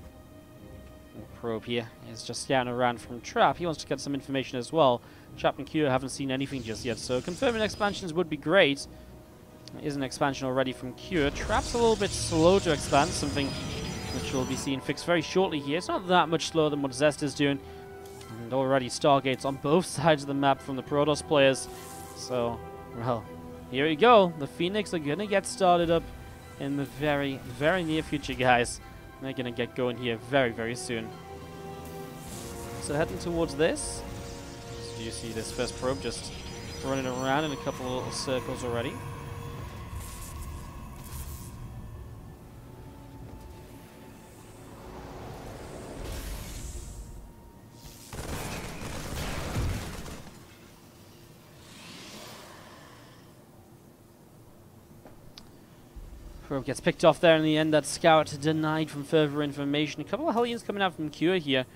Speaker 1: Probe here is just scouting around from Trap. He wants to get some information as well. Trap and Q haven't seen anything just yet, so confirming expansions would be great. There is an expansion already from Q. Trap's a little bit slow to expand, something which will be seen fixed very shortly here. It's not that much slower than what Zest is doing. And already Stargates on both sides of the map from the Protoss players. So, well, here we go. The Phoenix are going to get started up in the very, very near future, guys. They're going to get going here very, very soon. So heading towards this. So you see this first probe just running around in a couple of little circles already. Probe gets picked off there in the end. That scout denied from further information. A couple of Hellions coming out from Cure here.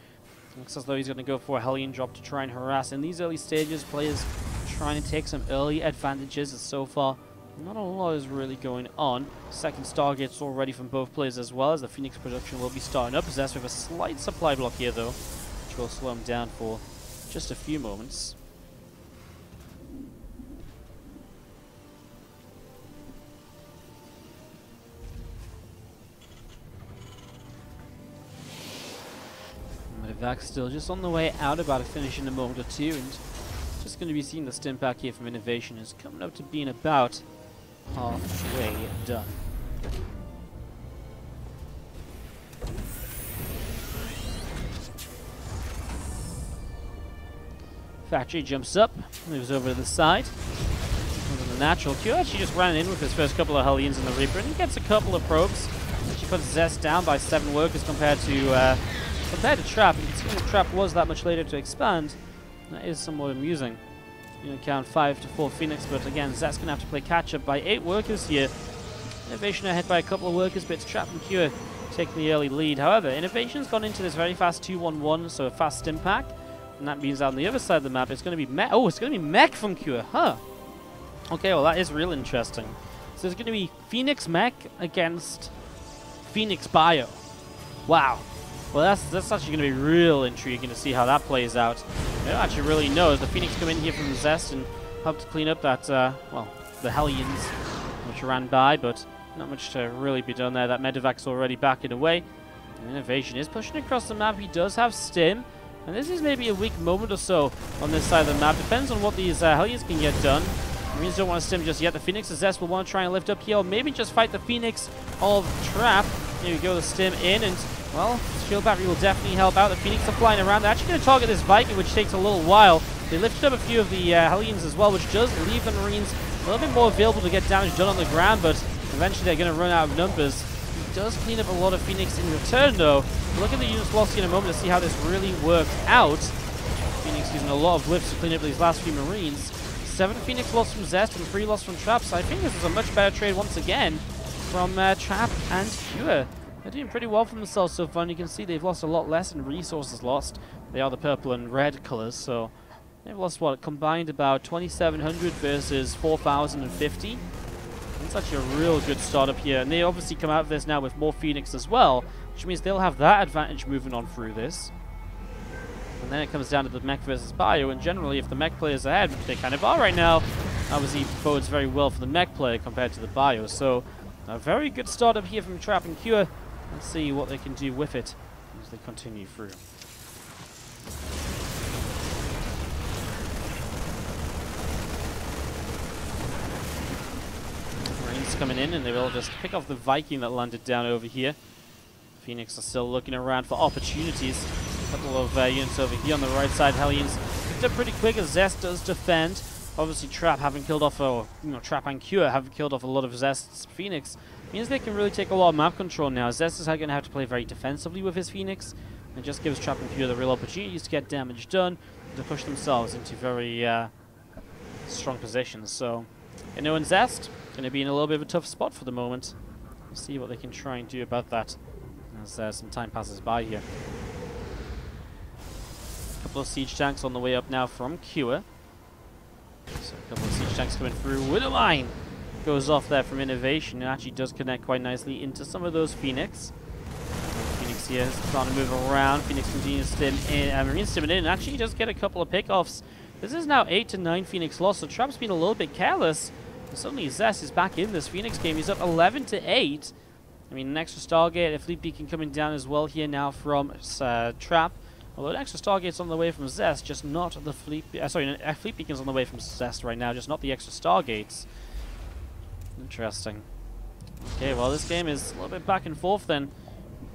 Speaker 1: Looks as though he's going to go for a Hellion drop to try and harass. In these early stages, players trying to take some early advantages, as so far not a lot is really going on. Second Stargate's already from both players as well, as the Phoenix production will be starting up. Zest with a slight supply block here though, which will slow him down for just a few moments. Medevac still just on the way out, about to finish in a moment or two, and just going to be seeing the stim pack here from INnoVation is coming up to being about halfway done. Factory jumps up, moves over to the side. The natural Q actually just ran in with his first couple of Hellions in the Reaper, and he gets a couple of probes. Actually puts Zest down by 7 workers compared to Trap. And considering Trap was that much later to expand, that is somewhat amusing. You know, count 5 to 4 Phoenix, but again, Zest's gonna have to play catch up by 8 workers here. INnoVation ahead by a couple of workers, but it's Trap and Cure taking the early lead. However, INnoVation's gone into this very fast 2-1-1, so a fast stim pack, and that means on the other side of the map it's going to be Mech. Oh, it's going to be Mech from Cure, huh? Okay, well that is real interesting. So there's going to be Phoenix Mech against Phoenix Bio. Wow. Well, that's actually going to be real intriguing to see how that plays out. I don't actually really know as the Phoenix come in here from Zest and help to clean up that, well, the Hellions which ran by, but not much to really be done there. That Medevac's already backing away. And INnoVation is pushing across the map. He does have Stim, and this is maybe a weak moment or so on this side of the map. Depends on what these Hellions can get done. Marines don't want to Stim just yet. The Phoenix of Zest will want to try and lift up here, or maybe just fight the Phoenix of Trap. Here we go, the Stim in, and well, Shield Battery will definitely help out. The Phoenix are flying around. They're actually going to target this Viking, which takes a little while. They lifted up a few of the Hellions as well, which does leave the Marines a little bit more available to get damage done on the ground, but eventually they're going to run out of numbers. He does clean up a lot of Phoenix in return, though. Look at the units lost in a moment to see how this really worked out. Phoenix using a lot of whips to clean up these last few Marines. 7 Phoenix lost from Zest and 3 lost from Trap, so I think this is a much better trade once again from Trap and Cure. They're doing pretty well for themselves so far, and you can see they've lost a lot less in resources lost. They are the purple and red colors, so they've lost, what, combined about 2,700 versus 4,050. That's actually a real good start up here, and they obviously come out of this now with more Phoenix as well, which means they'll have that advantage moving on through this. And then it comes down to the Mech versus Bio, and generally if the Mech player's ahead, which they kind of are right now, obviously bodes very well for the Mech player compared to the Bio. So a very good start up here from Trap and Cure. Let's see what they can do with it as they continue through. Marines coming in, and they will just pick off the Viking that landed down over here. Phoenix are still looking around for opportunities. A couple of units over here on the right side. Hellions picked up pretty quick as Zest does defend. Obviously Trap having killed off, or Trap and Cure having killed off a lot of Zest's Phoenix means they can really take a lot of map control now. Zest is going to have to play very defensively with his Phoenix. It just gives Trap and Cure the real opportunities to get damage done, to push themselves into very strong positions. So, Inno and Zest going to be in a little bit of a tough spot for the moment. We'll see what they can try and do about that as some time passes by here. A couple of siege tanks on the way up now from Cure. So a couple of siege tanks coming through with a line. Goes off there from INnoVation. It actually does connect quite nicely into some of those Phoenix. Phoenix here is trying to move around. Phoenix continues to stim in, Marine stimming in, and actually does get a couple of pickoffs. This is now 8 to 9 Phoenix lost, so Trap's been a little bit careless. And suddenly Zest is back in this Phoenix game. He's up 11 to 8. I mean, an extra Stargate, a Fleet Beacon coming down as well here now from Trap. Although an extra Stargate's on the way from Zest, just not the Fleet... sorry, a Fleet Beacon's on the way from Zest right now, just not the extra Stargates. Interesting. Okay, well this game is a little bit back and forth then.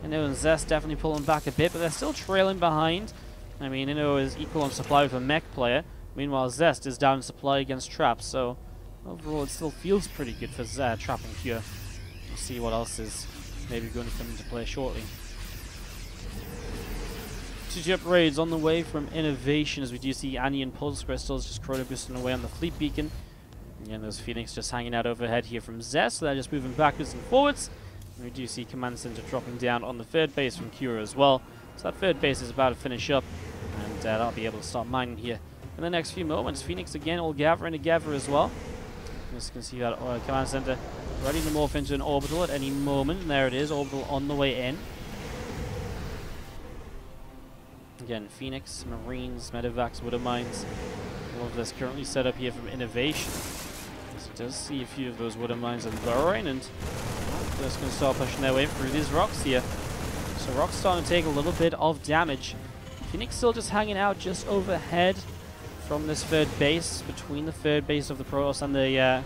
Speaker 1: Inno and Zest definitely pulling back a bit, but they're still trailing behind. I mean, Inno is equal on supply with a Mech player. Meanwhile, Zest is down in supply against Trap, so overall it still feels pretty good for Trap and Cure. We'll see what else is maybe going to come into play shortly. 2 upgrades on the way from INnoVation, as we do see Annie and Pulse Crystals just chrono boosting away on the Fleet Beacon. Again, there's Phoenix just hanging out overhead here from Zest, so they're just moving backwards and forwards. And we do see Command Center dropping down on the third base from Cura as well. So that third base is about to finish up, and that'll be able to start mining here in the next few moments. Phoenix again all gathering together as well. As you can see that Command Center ready to morph into an orbital at any moment, and there it is, orbital on the way in. Again, Phoenix, Marines, Medivacs, Widow Mines, all of this currently set up here from INnoVation. So it does see a few of those Widow Mines are burrowing, and they're just going to start pushing their way through these rocks here. So rocks starting to take a little bit of damage. Phoenix still just hanging out just overhead from this third base, between the third base of the Protoss and the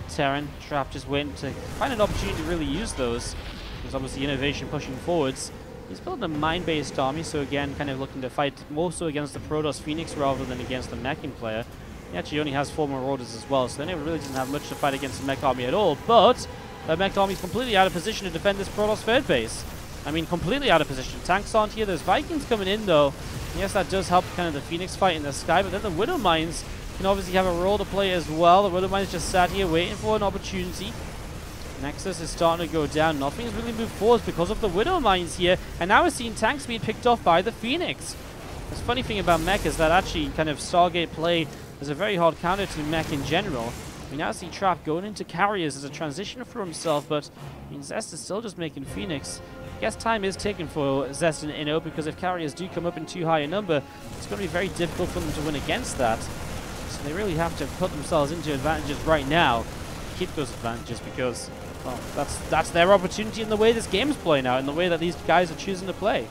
Speaker 1: Terran. Trap just waiting to find an opportunity to really use those. There's obviously INnoVation pushing forwards. He's building a mine-based army, so again, kind of looking to fight more so against the Protoss Phoenix rather than against the meching player. He actually only has 4 more orders as well, so they really doesn't have much to fight against the mech army at all, but the mech army is completely out of position to defend this Protoss third base. I mean, completely out of position. Tanks aren't here. There's Vikings coming in, though. Yes, that does help kind of the Phoenix fight in the sky, but then the Widow Mines can obviously have a role to play as well. The Widow Mines just sat here waiting for an opportunity. Nexus is starting to go down. Nothing has really moved forward because of the Widow Mines here, and now we're seeing tanks being picked off by the Phoenix. The funny thing about mech is that actually kind of Stargate play is a very hard counter to mech in general. We now see Trap going into carriers as a transition for himself, but I mean, Zest is still just making Phoenix. I guess time is ticking for Zest and Inno, because if carriers do come up in too high a number, it's going to be very difficult for them to win against that. So they really have to put themselves into advantages right now, keep those advantages, because, well, that's their opportunity in the way this game is playing out, in the way that these guys are choosing to play.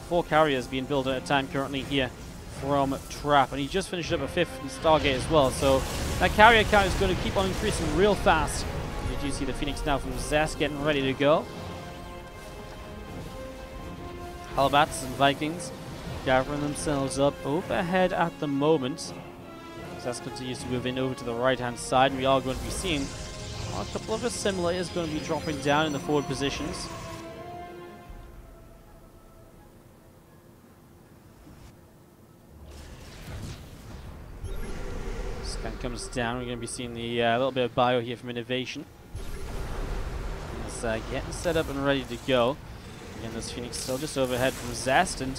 Speaker 1: 4 carriers being built at a time currently here from Trap, and he just finished up a 5th in Stargate as well, so that carrier count is going to keep on increasing real fast. You do see the Phoenix now from Zest getting ready to go. Halbats and Vikings gathering themselves up overhead at the moment. Zest continues to move in over to the right-hand side, and we are going to be seeing a couple of assimilators going to be dropping down in the forward positions. Scan comes down. We're going to be seeing the little bit of bio here from INnoVation. It's getting set up and ready to go. Again, this Phoenix still just overhead from Zest, and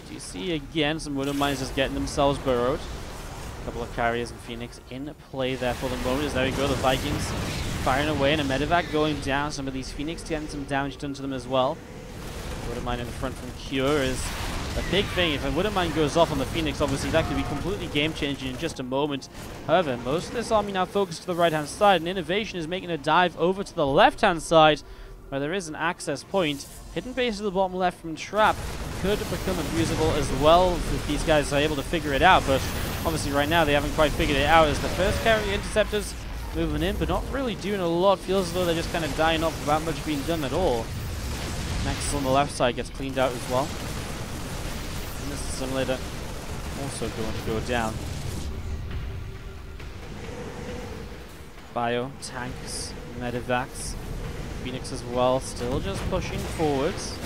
Speaker 1: do you see again some Widow Mines just getting themselves burrowed. A couple of carriers and Phoenix in play there for the moment. As there we go, the Vikings firing away, and a Medivac going down. Some of these Phoenix getting some damage done to them as well. Widow Mine in the front from Cure is a big thing. If a Widow Mine goes off on the Phoenix, obviously that could be completely game-changing in just a moment. However, most of this army now focused to the right-hand side, and INnoVation is making a dive over to the left-hand side, where there is an access point. Hidden base to the bottom left from Trap could become abusable as well if these guys are able to figure it out, but obviously right now they haven't quite figured it out, as the first carrier interceptors moving in, but not really doing a lot. Feels as though they're just kind of dying off without much being done at all. Nexus on the left side gets cleaned out as well. And this assimilator also going to go down. Bio, tanks, Medivacs, Phoenix as well, still just pushing forwards.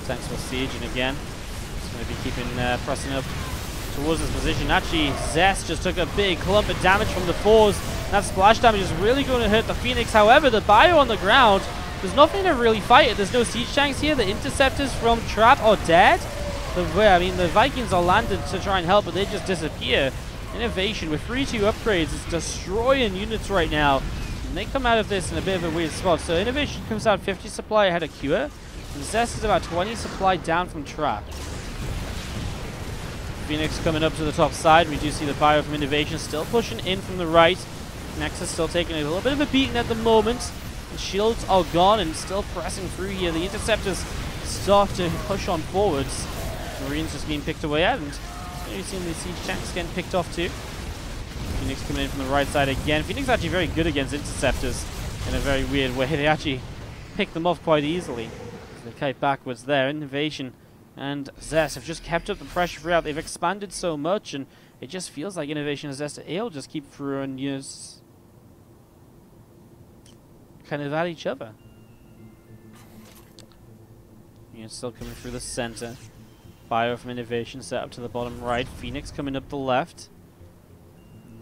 Speaker 1: Tanks for siege, and again, just going to be keeping pressing up towards this position. Actually, Zest just took a big clump of damage from the 4s. That splash damage is really going to hurt the Phoenix. However, the bio on the ground, there's nothing to really fight it. There's no siege tanks here. The interceptors from Trap are dead. The Vikings are landed to try and help, but they just disappear. INnoVation with 3-2 upgrades is destroying units right now. And they come out of this in a bit of a weird spot. So INnoVation comes out 50 supply ahead of Cure, and Zest is about 20 supply down from Trap. Phoenix coming up to the top side. We do see the bio from INnoVation still pushing in from the right. Nexus still taking a little bit of a beating at the moment. The shields are gone and still pressing through here. The interceptors start to push on forwards. Marines just being picked away at, and you've seen the siege tanks getting picked off too. Phoenix coming in from the right side again. Phoenix actually very good against interceptors in a very weird way. They actually pick them off quite easily. They kite backwards there. INnoVation and Zest have just kept up the pressure throughout. They've expanded so much, and it just feels like INnoVation and Zest are able to just keep throwing units kind of at each other. Units still coming through the center. Bio from INnoVation set up to the bottom right. Phoenix coming up the left.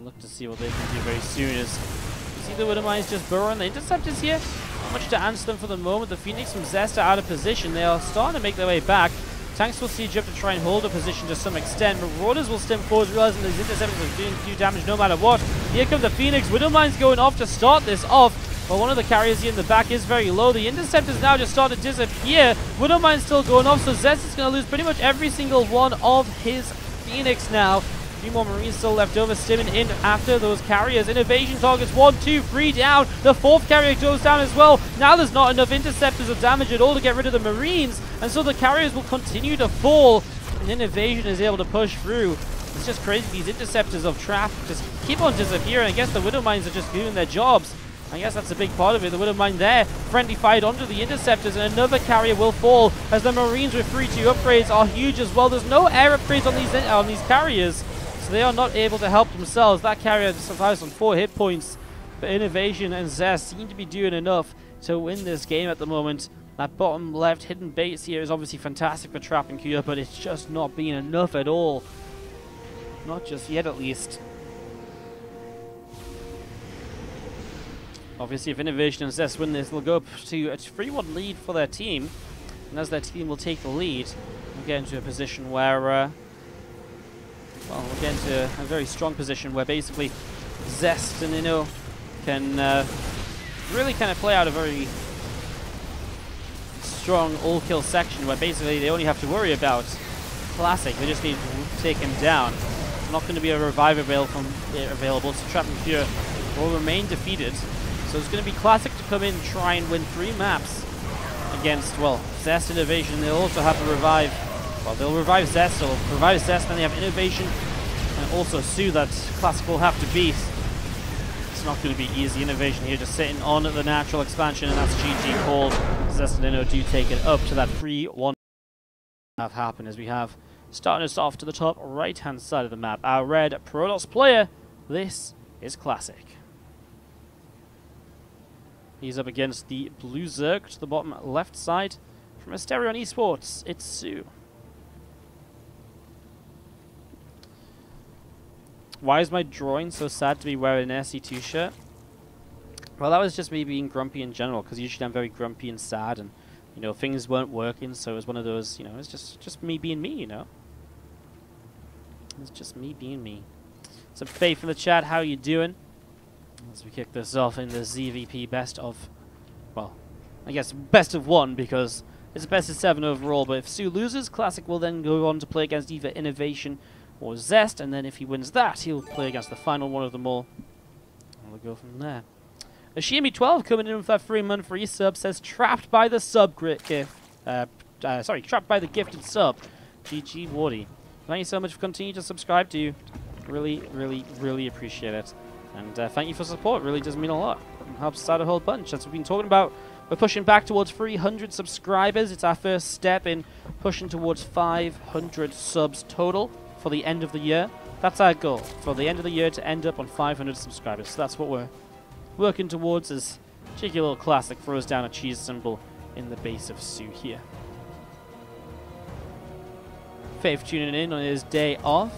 Speaker 1: Look to see what they can do very soon as you see the Widow Mines just burrowing the interceptors here. Not much to answer them for the moment. The Phoenix from Zest are out of position. They are starting to make their way back. Tanks will siege up to try and hold a position to some extent. Marauders will stem forward, realizing these interceptors are doing do damage no matter what. Here comes the Phoenix. Widow Mines going off to start this off. But one of the carriers here in the back is very low. The interceptors now just start to disappear. Widow Mine's still going off, so Zest is going to lose pretty much every single one of his Phoenix now. 3 more Marines still left over, stimming in after those carriers. INnoVation targets 1, 2, 3 down. The 4th carrier goes down as well. Now there's not enough interceptors or damage at all to get rid of the Marines, and so the carriers will continue to fall. And INnoVation is able to push through. It's just crazy. These interceptors of trap just keep on disappearing. I guess the Widow Mines are just doing their jobs. I guess that's a big part of it. The Widow Mine there, friendly fired onto the interceptors, and another carrier will fall as the Marines with 3-2 upgrades are huge as well. There's no air upgrades on these carriers, so they are not able to help themselves. That carrier survives on 4 hit points, but INnoVation and Zest seem to be doing enough to win this game at the moment. That bottom left hidden base here is obviously fantastic for trapping Q, but it's just not being enough at all. Not just yet, at least. Obviously, if INnoVation and Zest win this, they'll go up to a 3-1 lead for their team. And as their team will take the lead, we'll get into a position where, well, we'll get into a very strong position where basically Zest and Inno can really kind of play out a very strong all-kill section where basically they only have to worry about Classic. They just need to take him down. Not going to be a revive available, so Trap and Cure will remain defeated. So it's going to be Classic to come in and try and win 3 maps against, well, Zest, INnoVation. They'll also have to revive, well, they'll revive Zest, they'll revive Zest, then they have INnoVation, and also soO that Classic will have to beat. It's not going to be easy. INnoVation here just sitting on the natural expansion, and that's GG called. Zest and Inno do take it up to that 3-1 have happened as we have starting us off to the top right-hand side of the map. Our red Protoss player, this is Classic. He's up against the blue Zerg to the bottom left side. From Asterion Esports, it's soO. Why is my drawing so sad to be wearing an SC2 shirt? Well, that was just me being grumpy in general, because usually I'm very grumpy and sad, and, you know, things weren't working, so it was one of those, you know, it's just me being me, you know? It's just me being me. So, Faith in the chat, how you doing? As we kick this off in the ZVP best of, well, I guess best of 1 because it's a best of 7 overall, but if soO loses, Classic will then go on to play against either INnoVation or Zest, and then if he wins that, he'll play against the final one of them all. And we'll go from there. Ashimi12 coming in with that 3-month free sub says trapped by the sub gift. Trapped by the gifted sub. GG Wardy. Thank you so much for continuing to subscribe to. Really, really, really appreciate it. And thank you for support. It really does mean a lot. It helps us out a whole bunch. That's what we've been talking about. We're pushing back towards 300 subscribers. It's our first step in pushing towards 500 subs total for the end of the year. That's our goal. For the end of the year to end up on 500 subscribers. So that's what we're working towards, as cheeky little Classic throws down a cheese symbol in the base of soO here. Faith tuning in on his day off.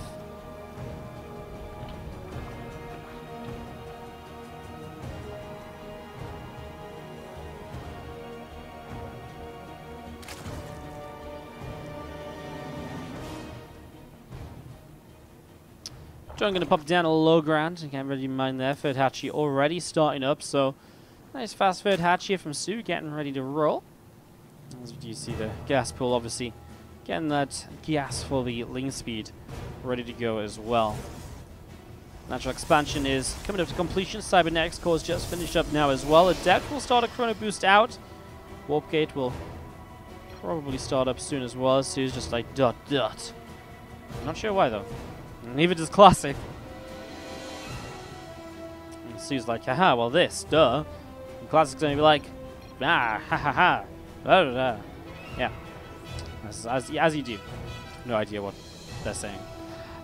Speaker 1: I'm going to pop down a low ground. Again, ready to mind there. Third hatch here already starting up, so nice fast third hatch here from soO, getting ready to roll. As you see the gas pool, obviously getting that gas for the lane speed ready to go as well. Natural expansion is coming up to completion. Cybernetics core is just finished up now as well. Adept will start a chrono boost out. Warp gate will probably start up soon as well. soO's just like dot. I'm not sure why though. Neither does Classic. And soO's like, haha, well this, duh. And Classic's gonna be like, ah, ha ha ha. Blah, blah, blah. Yeah. As you do. No idea what they're saying.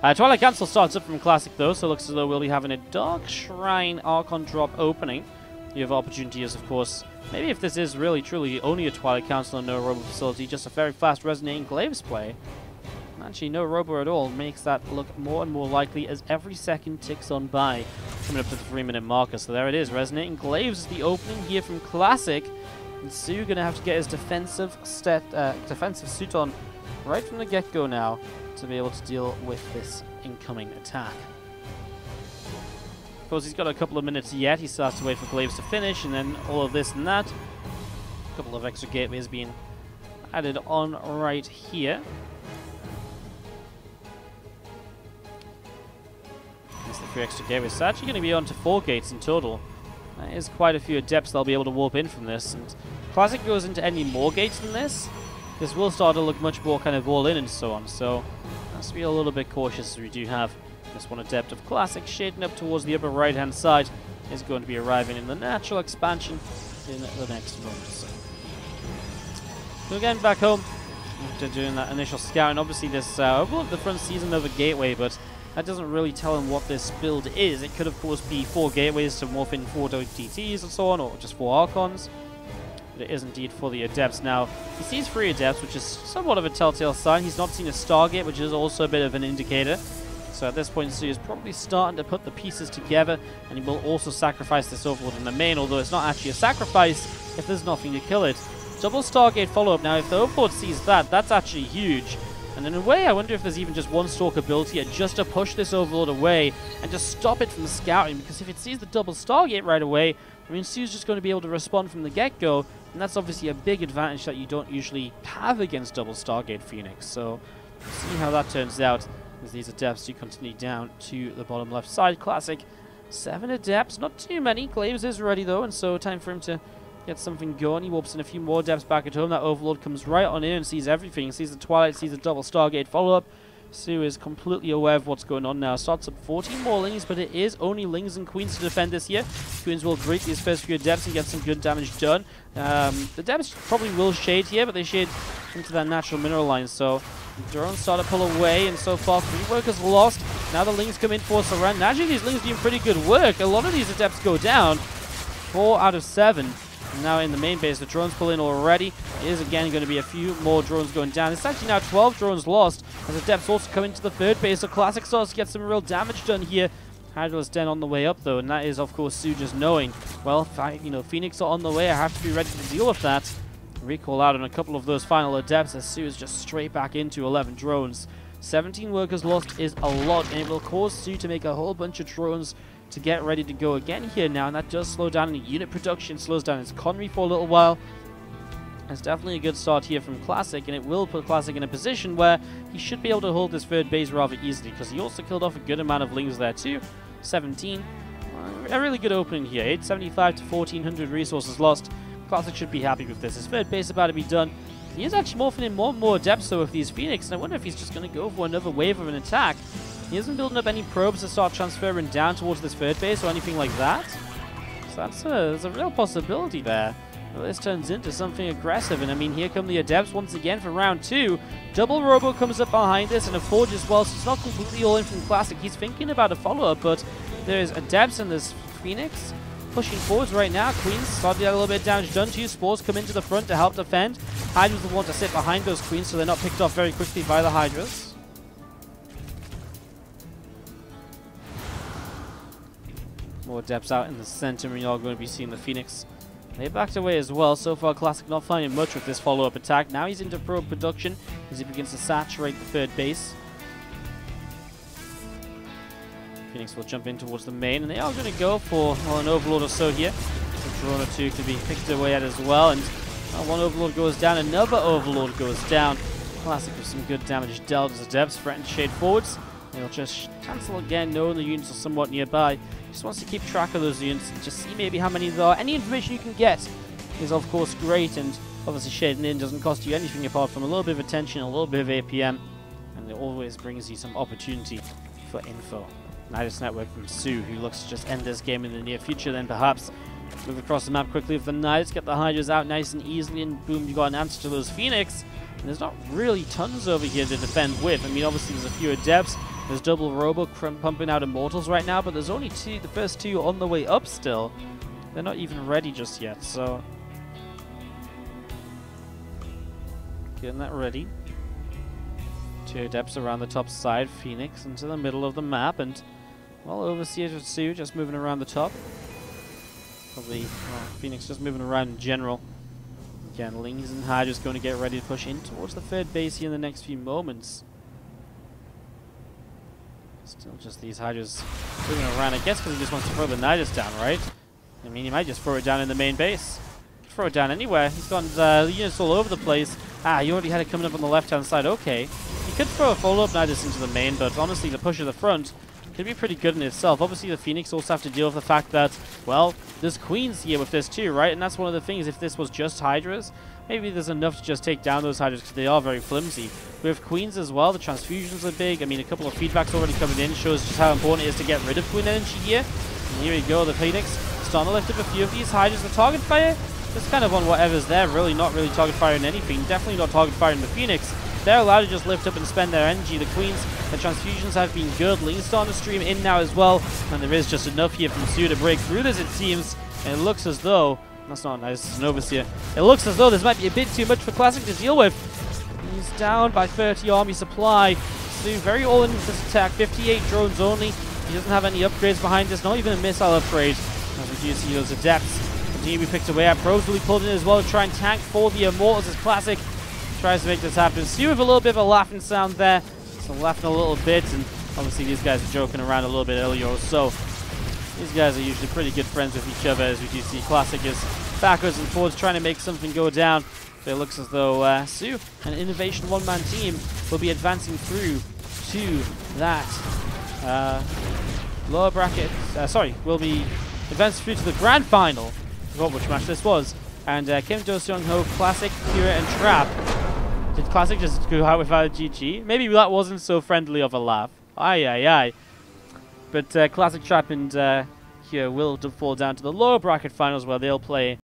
Speaker 1: Twilight Council starts up from Classic though, so it looks as though we'll be having a Dark Shrine Archon drop opening. You have opportunity is, of course, maybe if this is really truly only a Twilight Council and no robot facility, just a very fast Resonating Glaives play. Actually, no Robo at all makes that look more and more likely as every second ticks on by, coming up to the 3-minute marker. So there it is, Resonating Glaives is the opening here from Classic, and soO gonna have to get his defensive suit on right from the get-go now to be able to deal with this incoming attack. Of course, he's got a couple of minutes yet. He still has to wait for Glaives to finish, and then all of this and that. A couple of extra gateways being added on right here. That's the 3 extra gateways. It's actually going to be on to 4 gates in total. That is quite a few Adepts they'll be able to warp in from this. And Classic goes into any more gates than this will start to look much more kind of all in and so on. So let's be a little bit cautious as we do have this one Adept of Classic shading up towards the upper right hand side. Is going to be arriving in the natural expansion in the next moment or so. So again, back home after doing that initial scout, and obviously this overload the front sees another gateway, but that doesn't really tell him what this build is. It could of course be 4 gateways to morph in 4 DTs and so on, or just 4 Archons. But it is indeed for the Adepts. Now, he sees 3 Adepts, which is somewhat of a telltale sign. He's not seen a Stargate, which is also a bit of an indicator. So at this point, soO is probably starting to put the pieces together, and he will also sacrifice this Overlord in the main, although it's not actually a sacrifice if there's nothing to kill it. Double Stargate follow-up. Now, if the Overlord sees that, that's actually huge. And in a way, I wonder if there's even just one Stalk ability just to push this Overlord away and just stop it from scouting, because if it sees the double Stargate right away, I mean, soO's just going to be able to respond from the get-go, and that's obviously a big advantage that you don't usually have against double Stargate Phoenix. So, we'll see how that turns out as these Adepts do continue down to the bottom left side. Classic, 7 Adepts, not too many. Glaives is ready though, and so time for him to get something going. He warps in a few more Adepts back at home. That Overlord comes right on in and sees everything. He sees the Twilight, sees the double Stargate follow-up. soO is completely aware of what's going on now. Starts up 14 more Lings, but it is only Lings and Queens to defend this here. Queens will greet these first few Adepts and get some good damage done. The Adepts probably will shade here, but they shade into that natural mineral line, so drones start to pull away, and so far 3 workers lost. Now the Lings come in for surrender. Actually, these Lings doing pretty good work. A lot of these Adepts go down. 4 out of 7. And now in the main base, the drones pull in already. It is again going to be a few more drones going down. It's actually now 12 drones lost, as Adepts also come into the 3rd base. So Classic starts to get some real damage done here. Hydra's Den on the way up though, and that is of course soO just knowing, well, if Phoenix are on the way, I have to be ready to deal with that. Recall out on a couple of those final Adepts, as soO is just straight back into 11 drones. 17 workers lost is a lot, and it will cause soO to make a whole bunch of drones to get ready to go again here now, and that does slow down the unit production, slows down his economy for a little while. It's definitely a good start here from Classic, and it will put Classic in a position where he should be able to hold this 3rd base rather easily, because he also killed off a good amount of Lings there too. 17. A really good opening here. 875 to 1400 resources lost. Classic should be happy with this. His 3rd base about to be done. He is actually morphing in more and more Adepts though with these Phoenix, and I wonder if he's just going to go for another wave of an attack. He isn't building up any probes to start transferring down towards this 3rd base or anything like that. So there's a real possibility there. Well, this turns into something aggressive, and I mean, here come the Adepts once again for round 2. Double Robo comes up behind this, and a Forge as well, so it's not completely all in from Classic. He's thinking about a follow-up, but there's Adepts and there's Phoenix pushing forwards right now. Queens started to get a little bit of damage done. 2 Spores come into the front to help defend. Hydras will want to sit behind those Queens so they're not picked off very quickly by the Hydras. More Adepts out in the center, and you're going to be seeing the Phoenix. They backed away as well. So far, Classic not finding much with this follow-up attack. Now he's into probe production as he begins to saturate the 3rd base. Phoenix will jump in towards the main, and they are going to go for an Overlord or so here. A drone or 2 can be picked away at as well, and one Overlord goes down, another Overlord goes down. Classic with some good damage dealt as Adepts threaten to shade forwards. They'll just cancel again, knowing the units are somewhat nearby. Just wants to keep track of those units and just see maybe how many there are. Any information you can get is of course great, and obviously shading in doesn't cost you anything apart from a little bit of attention, a little bit of APM, and it always brings you some opportunity for info. Nidus Network from soO, who looks to just end this game in the near future, then perhaps move across the map quickly with the Nidus, get the Hydras out nice and easily, and boom, you got an answer to those Phoenix. And there's not really tons over here to defend with. I mean, obviously there's a few Adepts. There's double Robo pumping out Immortals right now, but there's only the first 2 on the way up still. They're not even ready just yet, so getting that ready. Two Adepts around the top side, Phoenix into the middle of the map, and, well, Overseer with soO just moving around the top. Probably, well, Phoenix just moving around in general. Again, Lings and Hydras going to get ready to push in towards the third base here in the next few moments. Still just these Hydras moving around, I guess because he just wants to throw the Nidus down, right? I mean, he might just throw it down in the main base. Throw it down anywhere. He's got units all over the place. Ah, he already had it coming up on the left-hand side. Okay. He could throw a follow-up Nidus into the main, but honestly, the push of the front could be pretty good in itself. Obviously, the Phoenix also have to deal with the fact that, well, there's Queens here with this too, right? And that's one of the things. If this was just Hydras, maybe there's enough to just take down those Hydras because they are very flimsy. With Queens as well, the transfusions are big. I mean, a couple of feedbacks already coming in shows just how important it is to get rid of Queen energy here. And here we go, the Phoenix starting to lift up a few of these Hydras. The target fire, just kind of on whatever's there, really not really target firing anything. Definitely not target firing the Phoenix. They're allowed to just lift up and spend their energy. The Queens, the transfusions have been good. Lean's starting to stream in now as well. And there is just enough here from soO to break through this, it seems. And it looks as though, that's not nice, it's an Overseer. It looks as though this might be a bit too much for Classic to deal with. He's down by 30 army supply. soO very all in with this attack. 58 drones only. He doesn't have any upgrades behind this, not even a missile upgrade. As we do see those Adepts continue to be picked away at. Pro's really pulled in as well to try and tank for the Immortals as Classic tries to make this happen. soO with a little bit of a laughing sound there. So laughing a little bit, and obviously these guys were joking around a little bit earlier or so. These guys are usually pretty good friends with each other, as we do see Classic is backwards and forwards trying to make something go down. But it looks as though soO, an INnoVation one-man team, will be advancing through to that lower bracket. Will be advancing through to the grand final. I forgot which match this was. And Kim Do-Seung-ho, Classic, Kira, and Trap. Did Classic just go out without a GG? Maybe that wasn't so friendly of a laugh. Aye. But Classic, Trap, and Kira will fall down to the lower bracket finals where they'll play